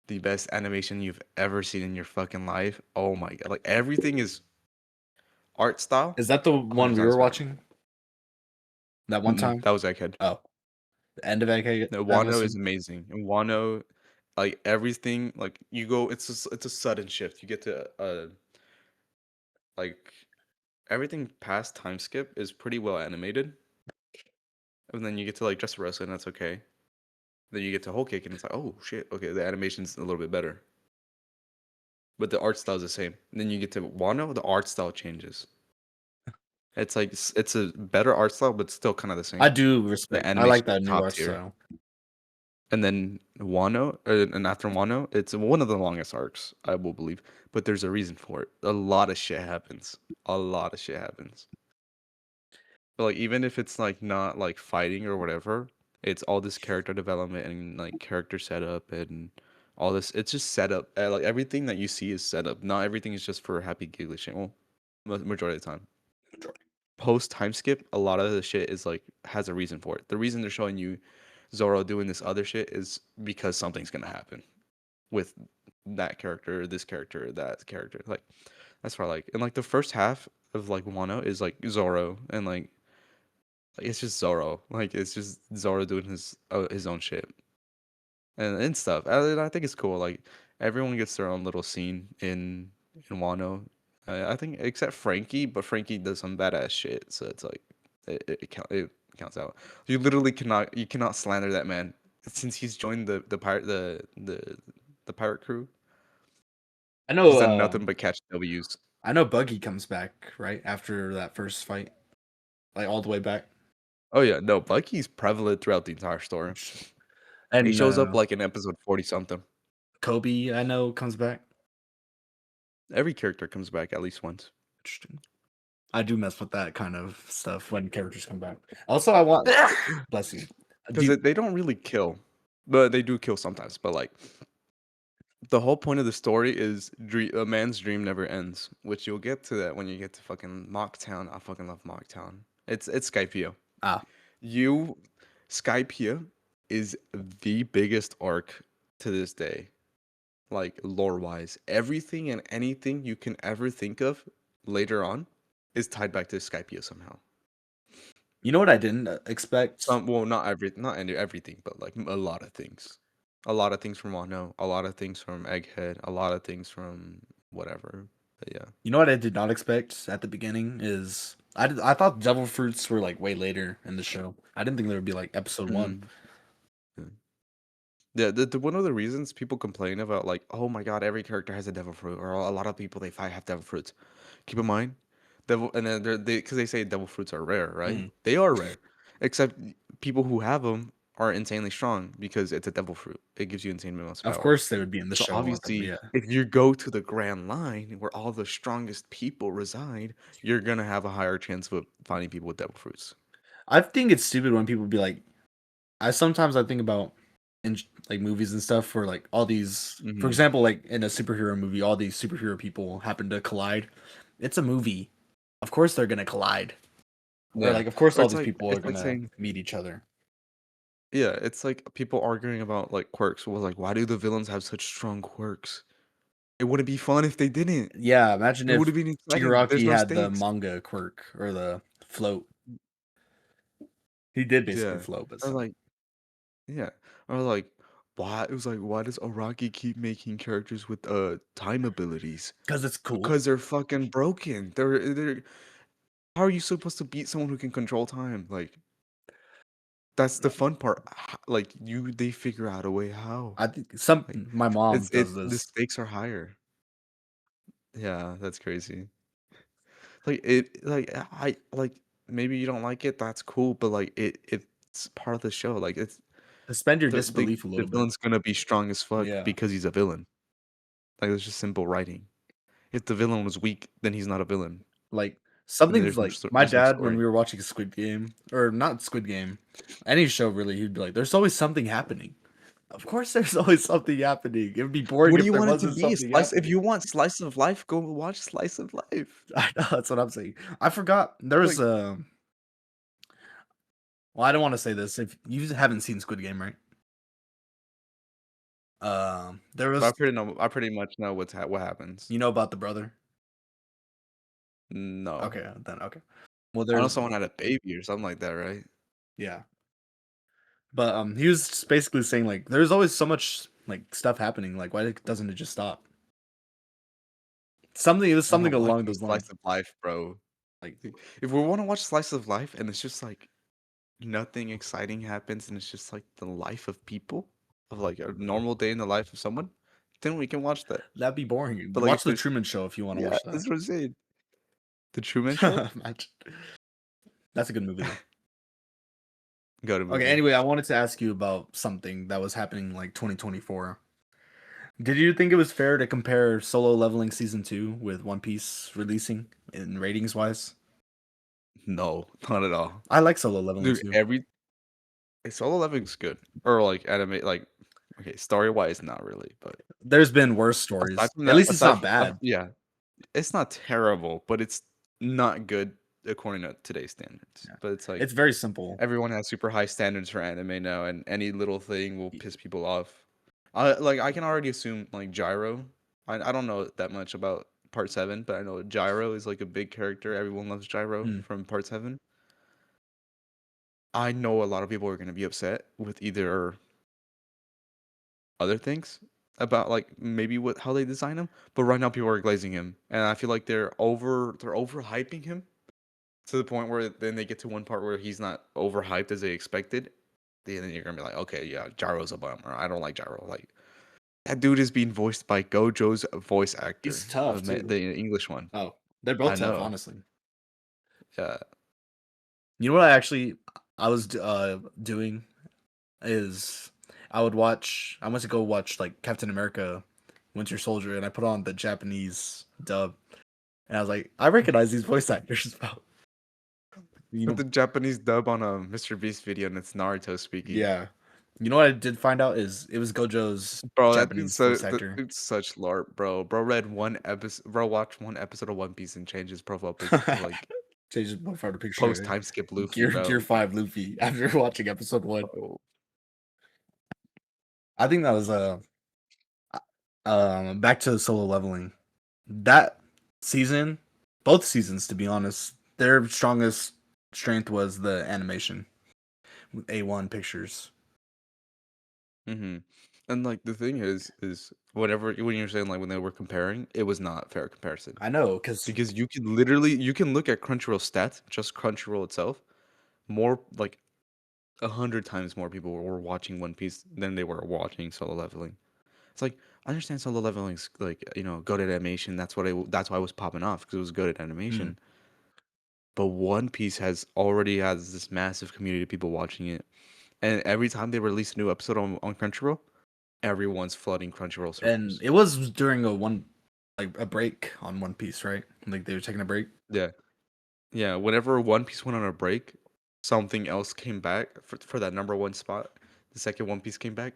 the best animation you've ever seen in your fucking life. Oh my god! Like everything is art style, Is that the 100% one we were spot. watching that one Mm-mm, time? that was Egghead. Oh, the end of Egghead, No, I'm Wano is assuming. amazing. And Wano, like everything, like you go, it's a sudden shift. You get to like everything past time skip is pretty well animated, and then you get to like Dressrosa, and that's okay. Then you get to Whole Cake, and it's like, oh shit, okay, the animation's a little bit better, but the art style is the same. And then you get to Wano, the art style changes. It's like it's a better art style, but still kind of the I same. do The respect. I animation like is that new top art tier. style. And then Wano, and after Wano, it's one of the longest arcs, I will believe. But there's a reason for it. A lot of shit happens. A lot of shit happens. But like even if it's like not like fighting or whatever, it's all this character development and like character setup and all this. It's just setup. Like everything that you see is set up. Not everything is just for happy giggly shit. Well, majority of the time. Post time skip, a lot of the shit is like has a reason for it. The reason they're showing you Zoro doing this other shit is because something's gonna happen with that character, this character, that character. Like that's what I like. And like the first half of like Wano is like Zoro and like it's just Zoro. Like it's just Zoro doing his own shit and stuff. I think it's cool. Like everyone gets their own little scene in Wano. I think except Frankie, but Frankie does some badass shit. So it's like it counts out. You cannot slander that man since he's joined the pirate crew. I He's know. done nothing but catch W's. I know. Buggy comes back right after that first fight, like all the way back. Oh yeah, no, Bucky's prevalent throughout the entire story. Interesting. He And shows up like in episode 40 something. Kobe, I know, comes back. Every character comes back at least once. Interesting. I do mess with that kind of stuff when characters come back. Also, I want bless you. Because they don't really kill, but they do kill sometimes. But like the whole point of the story is a man's dream never ends, which you'll get to that when you get to fucking Mocktown. I fucking love Mocktown. It's Skypiea. ah, You Skypiea is the biggest arc to this day, like lore wise. Everything and anything you can ever think of later on is tied back to Skypiea somehow. you know what I didn't expect? Well, not everything, but like a lot of things. A lot of things from Wano, a lot of things from Egghead, a lot of things from whatever. But yeah. You know what I did not expect at the beginning is I thought devil fruits were like way later in the show. I didn't think they would be like episode one. Mm. Yeah. Yeah, one of the reasons people complain about like, oh my god, every character has a devil fruit, or a lot of people they fight have devil fruits. Keep in mind, devil, and then because they say devil fruits are rare, right? Mm. They are rare, except people who have them are insanely strong because it's a devil fruit. It gives you insane amounts of Of power. course, they would be in the So show. obviously, Yeah, if you go to the Grand Line where all the strongest people reside, you're gonna have a higher chance of finding people with devil fruits. I think it's stupid when people be like. I think about in like movies and stuff where like all these, for Hmm. example, like in a superhero movie, all these superhero people happen to collide. It's a movie. Of course they're gonna collide. Or Yeah, like of course or all these people are it's like gonna saying, meet each other. yeah, it's like people arguing about like quirks. Well, like, why do the villains have such strong quirks? It wouldn't be fun if they didn't. Yeah, imagine It would if have been exciting. There's Shigaraki no had the stakes. manga quirk or the float. He did basically Yeah, float, but or still. like, yeah, or like, why? It was like, why does Araki keep making characters with time abilities? Because it's cool. Because they're fucking broken. They're How are you supposed to beat someone who can control time? Like, That's the fun part. Like they figure out a way how. I think some Like my mom does it's the this. stakes are higher. Yeah, that's crazy. I like maybe you don't like it, that's cool, but like it's part of the show. Like it's Suspend your the disbelief a the little bit. villain's gonna be strong as fuck Yeah, because he's a villain. Like it's just simple writing. If the villain was weak, then he's not a villain, like and something's like my there's no dad when story. we were watching Squid Game or not Squid Game, any show really, he'd be like, "There's always something happening." Of course, there's always something happening. It would be boring What do if you there want it to wasn't be? A something slice if happening. you want slice of life, go watch Slice of Life. I know that's what I'm saying. I forgot there was Like, a. Well, I don't want to say this if you haven't seen Squid Game, right? There but was I pretty much know what happens. you know about the brother. No. Okay, then okay. Well, I know there's someone had a baby or something like that, right? yeah, but he was just basically saying like there's always so much like stuff happening. Like why doesn't it just stop? Something it was I'm something not along watching those lines. Slice of Life, bro. Like If we wanna watch Slice of Life and it's just, like, nothing exciting happens and it's just, like, the life of people, of, like, a normal day in the life of someone, then we can watch that. that'd be boring. But, like, Watch if the there's Truman Show if you want to yeah, watch that. that's what I'm saying. The Truman Show? Imagine. That's a good movie though. Go to Okay, movie. anyway, I wanted to ask you about something that was happening like 2024. Did you think it was fair to compare Solo Leveling season 2 with One Piece releasing in ratings wise? No, not at all. I like Solo Leveling Dude, too. every Solo Leveling's good. Or, like, okay, story-wise, not really, but There's been worse aside stories. from At that least it's not bad. yeah. It's not terrible, but it's not good according to today's standards. Yeah. But it's like It's very simple. everyone has super high standards for anime now, and any little thing will Y- piss people off. I can already assume like Gyro. I don't know that much about Part 7, but I know Gyro is like a big character. Everyone loves Gyro mm, from Part 7. I know a lot of people are going to be upset with either other things about like maybe what how they design him, but right now people are glazing him, and I feel like they're overhyping him to the point where then they get to one part where he's not overhyped as they expected. Then you're gonna be like, okay, yeah, Gyro's a bummer. I don't like Gyro. Like that dude is being voiced by Gojo's voice He's actor, tough too. the English one. Oh, they're both I tough, know. honestly. Yeah. You know what I was doing is I went to go watch like Captain America Winter Soldier and I put on the Japanese dub and I was like, I recognize these voice actors. Bro. You With know, the Japanese dub on a Mr. Beast video and it's Naruto speaking. yeah. You know what I did find out is it was Gojo's Bro, Japanese voice actor. it's such LARP, bro. Bro read one episode, bro watched one episode of One Piece and changed his profile picture to like Change his profile post picture. time skip Luffy, Gear bro. 5 Luffy after watching episode 1. Bro. I think that was back to Solo Leveling. That season, both seasons to be honest, their strongest strength was the animation. A1 pictures. Mhm. And, like, the thing is whatever when you're saying, like, when they were comparing, it was not fair comparison. I know cuz Because you can look at Crunchyroll stats, just Crunchyroll itself, more like 100 times more people were watching One Piece than they were watching Solo Leveling. It's like, I understand Solo Leveling's, like, good at animation, that's why it was popping off because it was good at mm, animation, but One Piece already has this massive community of people watching it, and every time they release a new episode on Crunchyroll, everyone's flooding Crunchyroll and servers. it was during a break on One Piece, right? Like they were taking a break. Yeah. Yeah, whenever One Piece went on a break, something else came back for that number 1 spot. The second One Piece came back,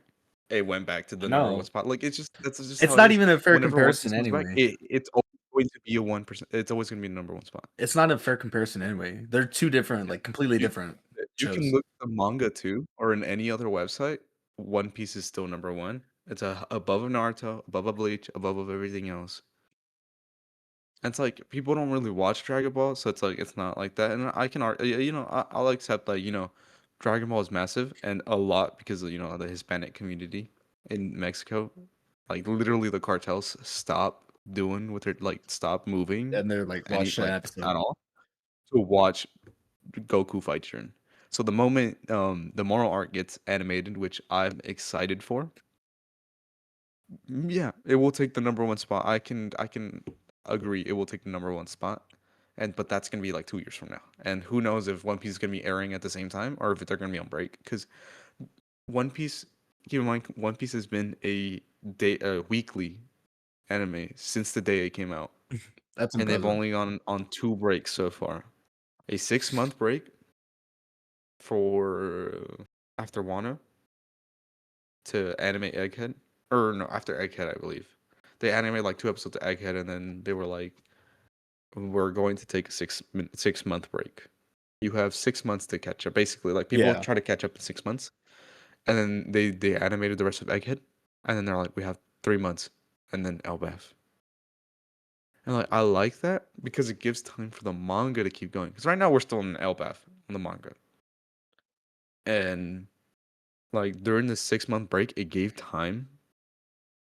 it went back to I the number 1 know. spot. Like, that's just It's how it not is. even a fair Whenever One Piece comparison comes back, anyway. it's always going to be a 1%, it's always gonna be the number 1 spot. It's not a fair comparison anyway. They're two different, Yeah. like completely You different you can shows. look at the manga too, or in any other website, One Piece is still number 1. It's, above of Naruto, above of Bleach, above of everything else. It's like people don't really watch Dragon Ball, so it's like it's not like that. And I can, I'll accept that. Dragon Ball is massive and a lot because of the Hispanic community in Mexico. Like literally, the cartels stop doing what they're like, stop moving And they're like any watch an like episode. at all to watch Goku fight Jiren. So the moment the moral arc gets animated, which I'm excited for, yeah, it will take the number one spot. I can agree it will take the number one spot. And but that's gonna be like 2 years from now. And who knows if One Piece is gonna be airing at the same time or if they're gonna be on break. Because One Piece, keep in mind, One Piece has been a weekly anime since the day it came out. That's And they've impressive. only gone on two breaks so far. A 6 month break for after Wano to animate Egghead, or no, after Egghead, I believe. They animated like two episodes of Egghead, and then they were like, "We're going to take a 6 month break. You have 6 months to catch up." Basically, like people Yeah. try to catch up in 6 months, and then they animated the rest of Egghead, and then they're like, "We have 3 months," and then Elbaf. And like I like that because it gives time for the manga to keep going. Because right now we're still in Elbaf on the manga, and like during the 6 month break, it gave time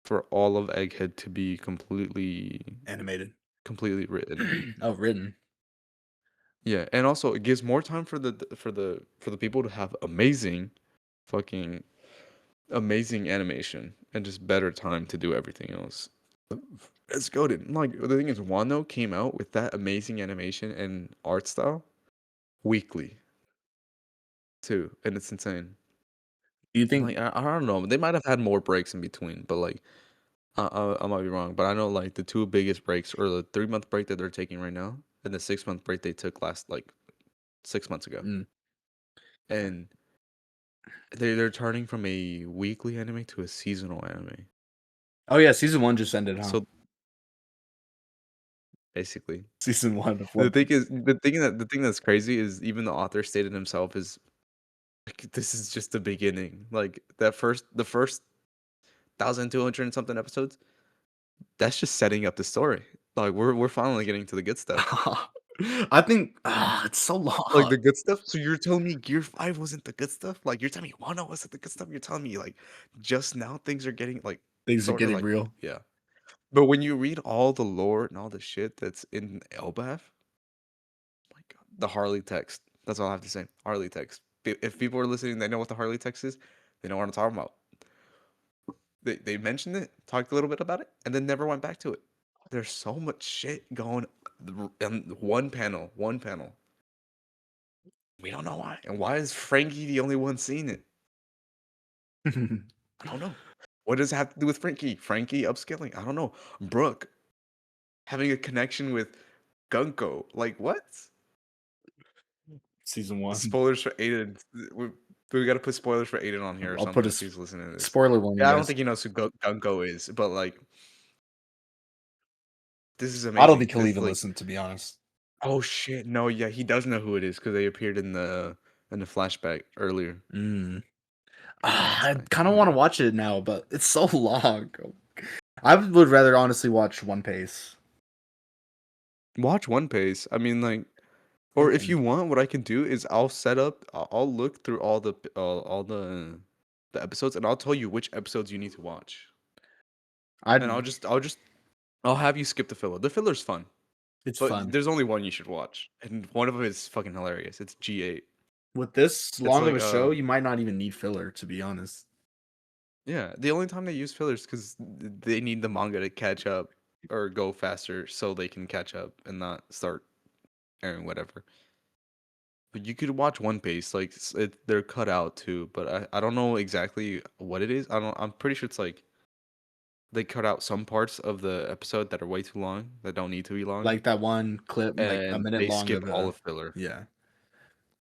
for all of Egghead to be Animated. completely written. Oh, written. Yeah, and also it gives more time for the people to have fucking amazing animation and just better time to do everything else. It's goaded. Like the thing is, Wano came out with that amazing animation and art style weekly too, and it's insane. Do you think Like I don't know, they might have had more breaks in between, but like I might be wrong, but I know like the two biggest breaks, or the 3 month break that they're taking right now, and the 6 month break they took last like 6 months ago, mm. and they're turning from a weekly anime to a seasonal anime. Oh yeah, season 1 just ended, huh? So basically, Season 1 of One Piece. the thing that's crazy is even the author stated himself is like, this is just the beginning. Like the first 1,200 and something episodes, that's just setting up the story. Like we're finally getting to the good stuff. I think it's so Like long. the good stuff. So you're telling me Gear 5 wasn't the good stuff? Like you're telling me Wano wasn't the good stuff? You're telling me like just now things are getting like Things are sort of getting like real. yeah. But when you read all the lore and all the shit that's in Elbaf, my God, the Harley text. That's all I have to say. Harley text. If people are listening, they know what the Harley text is. They know what I'm talking about. They mentioned it, talked a little bit about it, and then never went back to it. There's so much shit going in one panel. One panel. We don't know why. And why is Frankie the only one seeing it? I don't know. What does it have to do with Frankie? Frankie upskilling? I don't know. Brooke having a connection with Gunko. Like what? Season 1. Spoilers for Aiden. We got to put spoilers for Aiden on here or I'll put something a if he's listening to this. spoiler warning, Yeah, I don't guys. think he knows who Gunko is, but like this is I don't think amazing. he'll This even like listen, to be honest. oh shit, no, yeah, he does know who it is because they appeared in the flashback earlier. Mm. That's I nice. kind Oh of my want to god. watch it now, but it's so long. I would rather honestly watch One Piece. Watch One Piece. I mean, like, or if Thinking. you want, what I can do is I'll set up. I'll look through all the episodes, and I'll tell you which episodes you need to watch. And I'd I'll have you skip the filler. The filler's fun, It's but fun. there's only one you should watch, and one of them is fucking hilarious. It's G8. With this It's long of like a show, you might not even need filler, to be honest. yeah, the only time they use fillers because they need the manga to catch up or go faster so they can catch up and not start airing whatever. But you could watch One Piece, like they're cut out too, but I don't know exactly what it is. I'm pretty sure it's like they cut out some parts of the episode that are way too long, that don't need to be long, Like that one clip, like a and minute they long skip of all a of filler. yeah,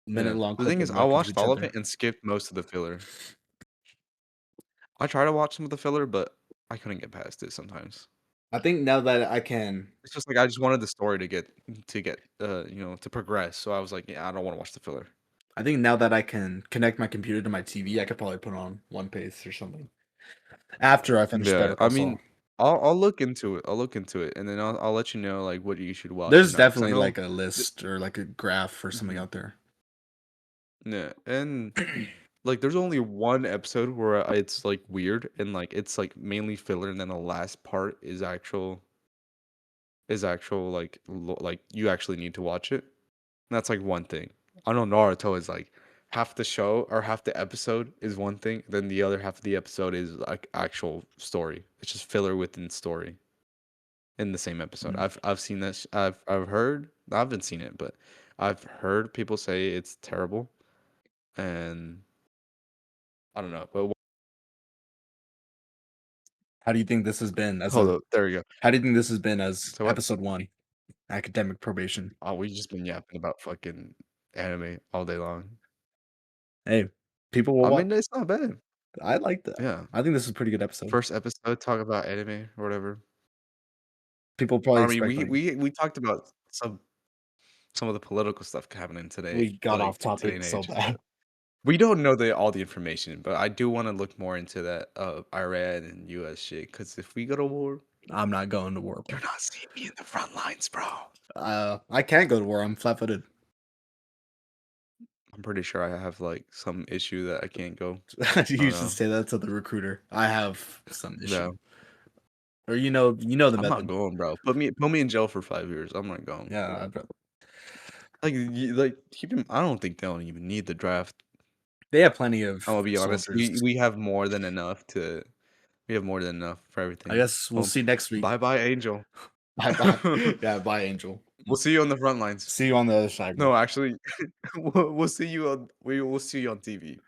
minute Yeah. long The clip thing of is, I talking to watched each all of other. it and skipped most of the filler. I try to watch some of the filler, but I couldn't get past it sometimes. I think now that I can, It's just like I just wanted the story to progress. So I was like, yeah, I don't want to watch the filler. I think now that I can connect my computer to my TV, I could probably put on One Piece or something after I finish Yeah, Better I Call mean, Saul. I'll look into it. I'll look into it, and then I'll let you know like what you should watch or There's not. Because I definitely know, like a list or like a graph or something mhm, out there. yeah, and like there's only one episode where it's like weird and like it's like mainly filler, and then the last part is actual like like you actually need to watch it. And that's like one thing. I know Naruto is like half the show or half the episode is one thing, then the other half of the episode is like actual story. It's just filler within story in the same episode. Mm. I've seen this. I've heard. I haven't seen it, but I've heard people say it's terrible, and I don't know. But How do you think this has been as hold a? up, there we go. How do you think this has been as So what? episode 1, academic probation? Oh, we just been yapping about fucking anime all day long. Hey, people will I watch. mean, it's not bad. I like that. Yeah, I think this is a pretty good episode. first episode talk about anime or whatever. People probably I mean, expect we like we we talked about some of the political stuff happening today, we got like off in today topic and so age. bad. We don't know all the information, but I do want to look more into that Iran and U.S. shit. Because if we go to war, I'm not going to war, bro. you're not seeing me in the front lines, bro. I can't go to war. I'm flat-footed. I'm pretty sure I have like some issue that I can't go. I You don't should know. say that to the recruiter. I have some issue, No, or the I'm not method. going, bro. Put me in jail for 5 years. I'm not going. Yeah, I'd rather. Like keep him. I don't think they don't even need the draft. They have plenty of I'm gonna be honest. soldiers. We have more than enough to. We have more than enough for I everything. guess we'll Well, see next week. bye bye, Angel. Bye bye. Yeah, bye, Angel. We'll see you on the front lines. See you on the other side, bro. No, actually, we'll see you on we will see you on TV.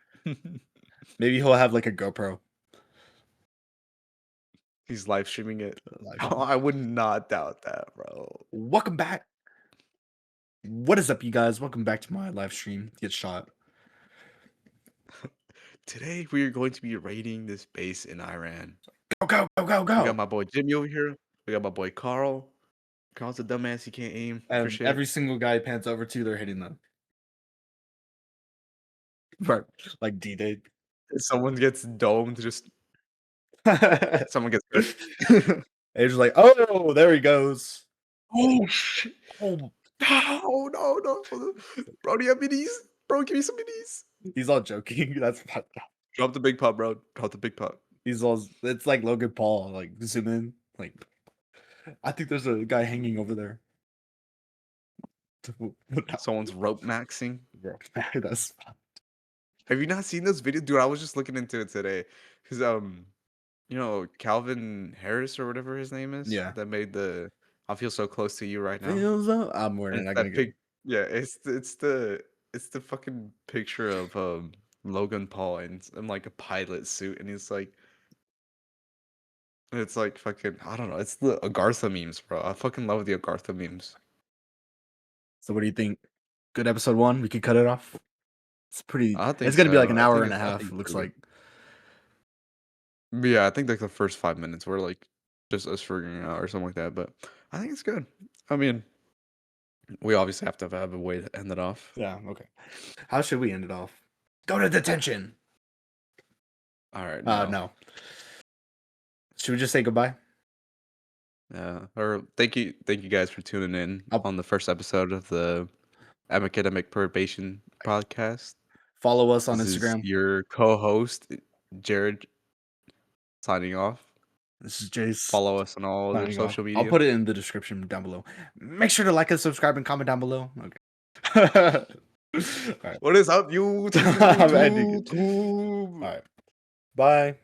Maybe he'll have like a GoPro. He's live streaming it. Live Oh, stream. I would not doubt that, bro. Welcome back. What is up, you guys? Welcome back to my live stream. Get shot. Today we are going to be raiding this base in Iran. Go, go, go, go, We got go. my boy Jimmy over here. We got my boy Carl. Carl's a dumbass. He can't aim for And shit. every single guy he pants over to, they're hitting them. Right. Like D-Day. If someone gets domed, just someone gets hurt. It's just like, oh, there he goes. Oh shit! Oh, No! Bro, do you have minis? Bro, give me some minis. he's all joking. That's not, Drop the big pop, bro. Drop the big pop. he's all. It's like Logan Paul. Like zoom in. Like I think there's a guy hanging over there. Someone's rope maxing. Bro, that's Have you not seen those videos, dude? I was just looking into it today, because Calvin Harris or whatever his name is, yeah. that made the "I Feel So Close to You" right now. Feels up. I'm wearing And it. it's I'm that gonna get. big, yeah, it's the fucking picture of Logan Paul in like a pilot suit, and he's like, it's like fucking, I don't know, it's the Agartha memes, bro. I fucking love the Agartha memes. So what do you think? Good episode 1. We could cut it off. It's pretty. I think It's gonna be like so. an I hour think and a it's I half. think It it's looks pretty like. good. Yeah, I think like the first 5 minutes were like just us figuring it out or something like that. But I think it's good. I mean, we obviously have to have a way to end it off. Yeah. Okay. How should we end it off? Go to detention. All right. No. No. Should we just say goodbye? Yeah. Or thank you guys for tuning in I'll- on the first episode of the Academic Probation podcast. Follow us on This is Instagram. your co-host Jared signing off. This is Jace. Follow us on all other signing off. social media. I'll put it in the description down below. Make sure to like and subscribe and comment down below. Okay. All right. What is up, YouTube? I'm ending it. All right. Bye.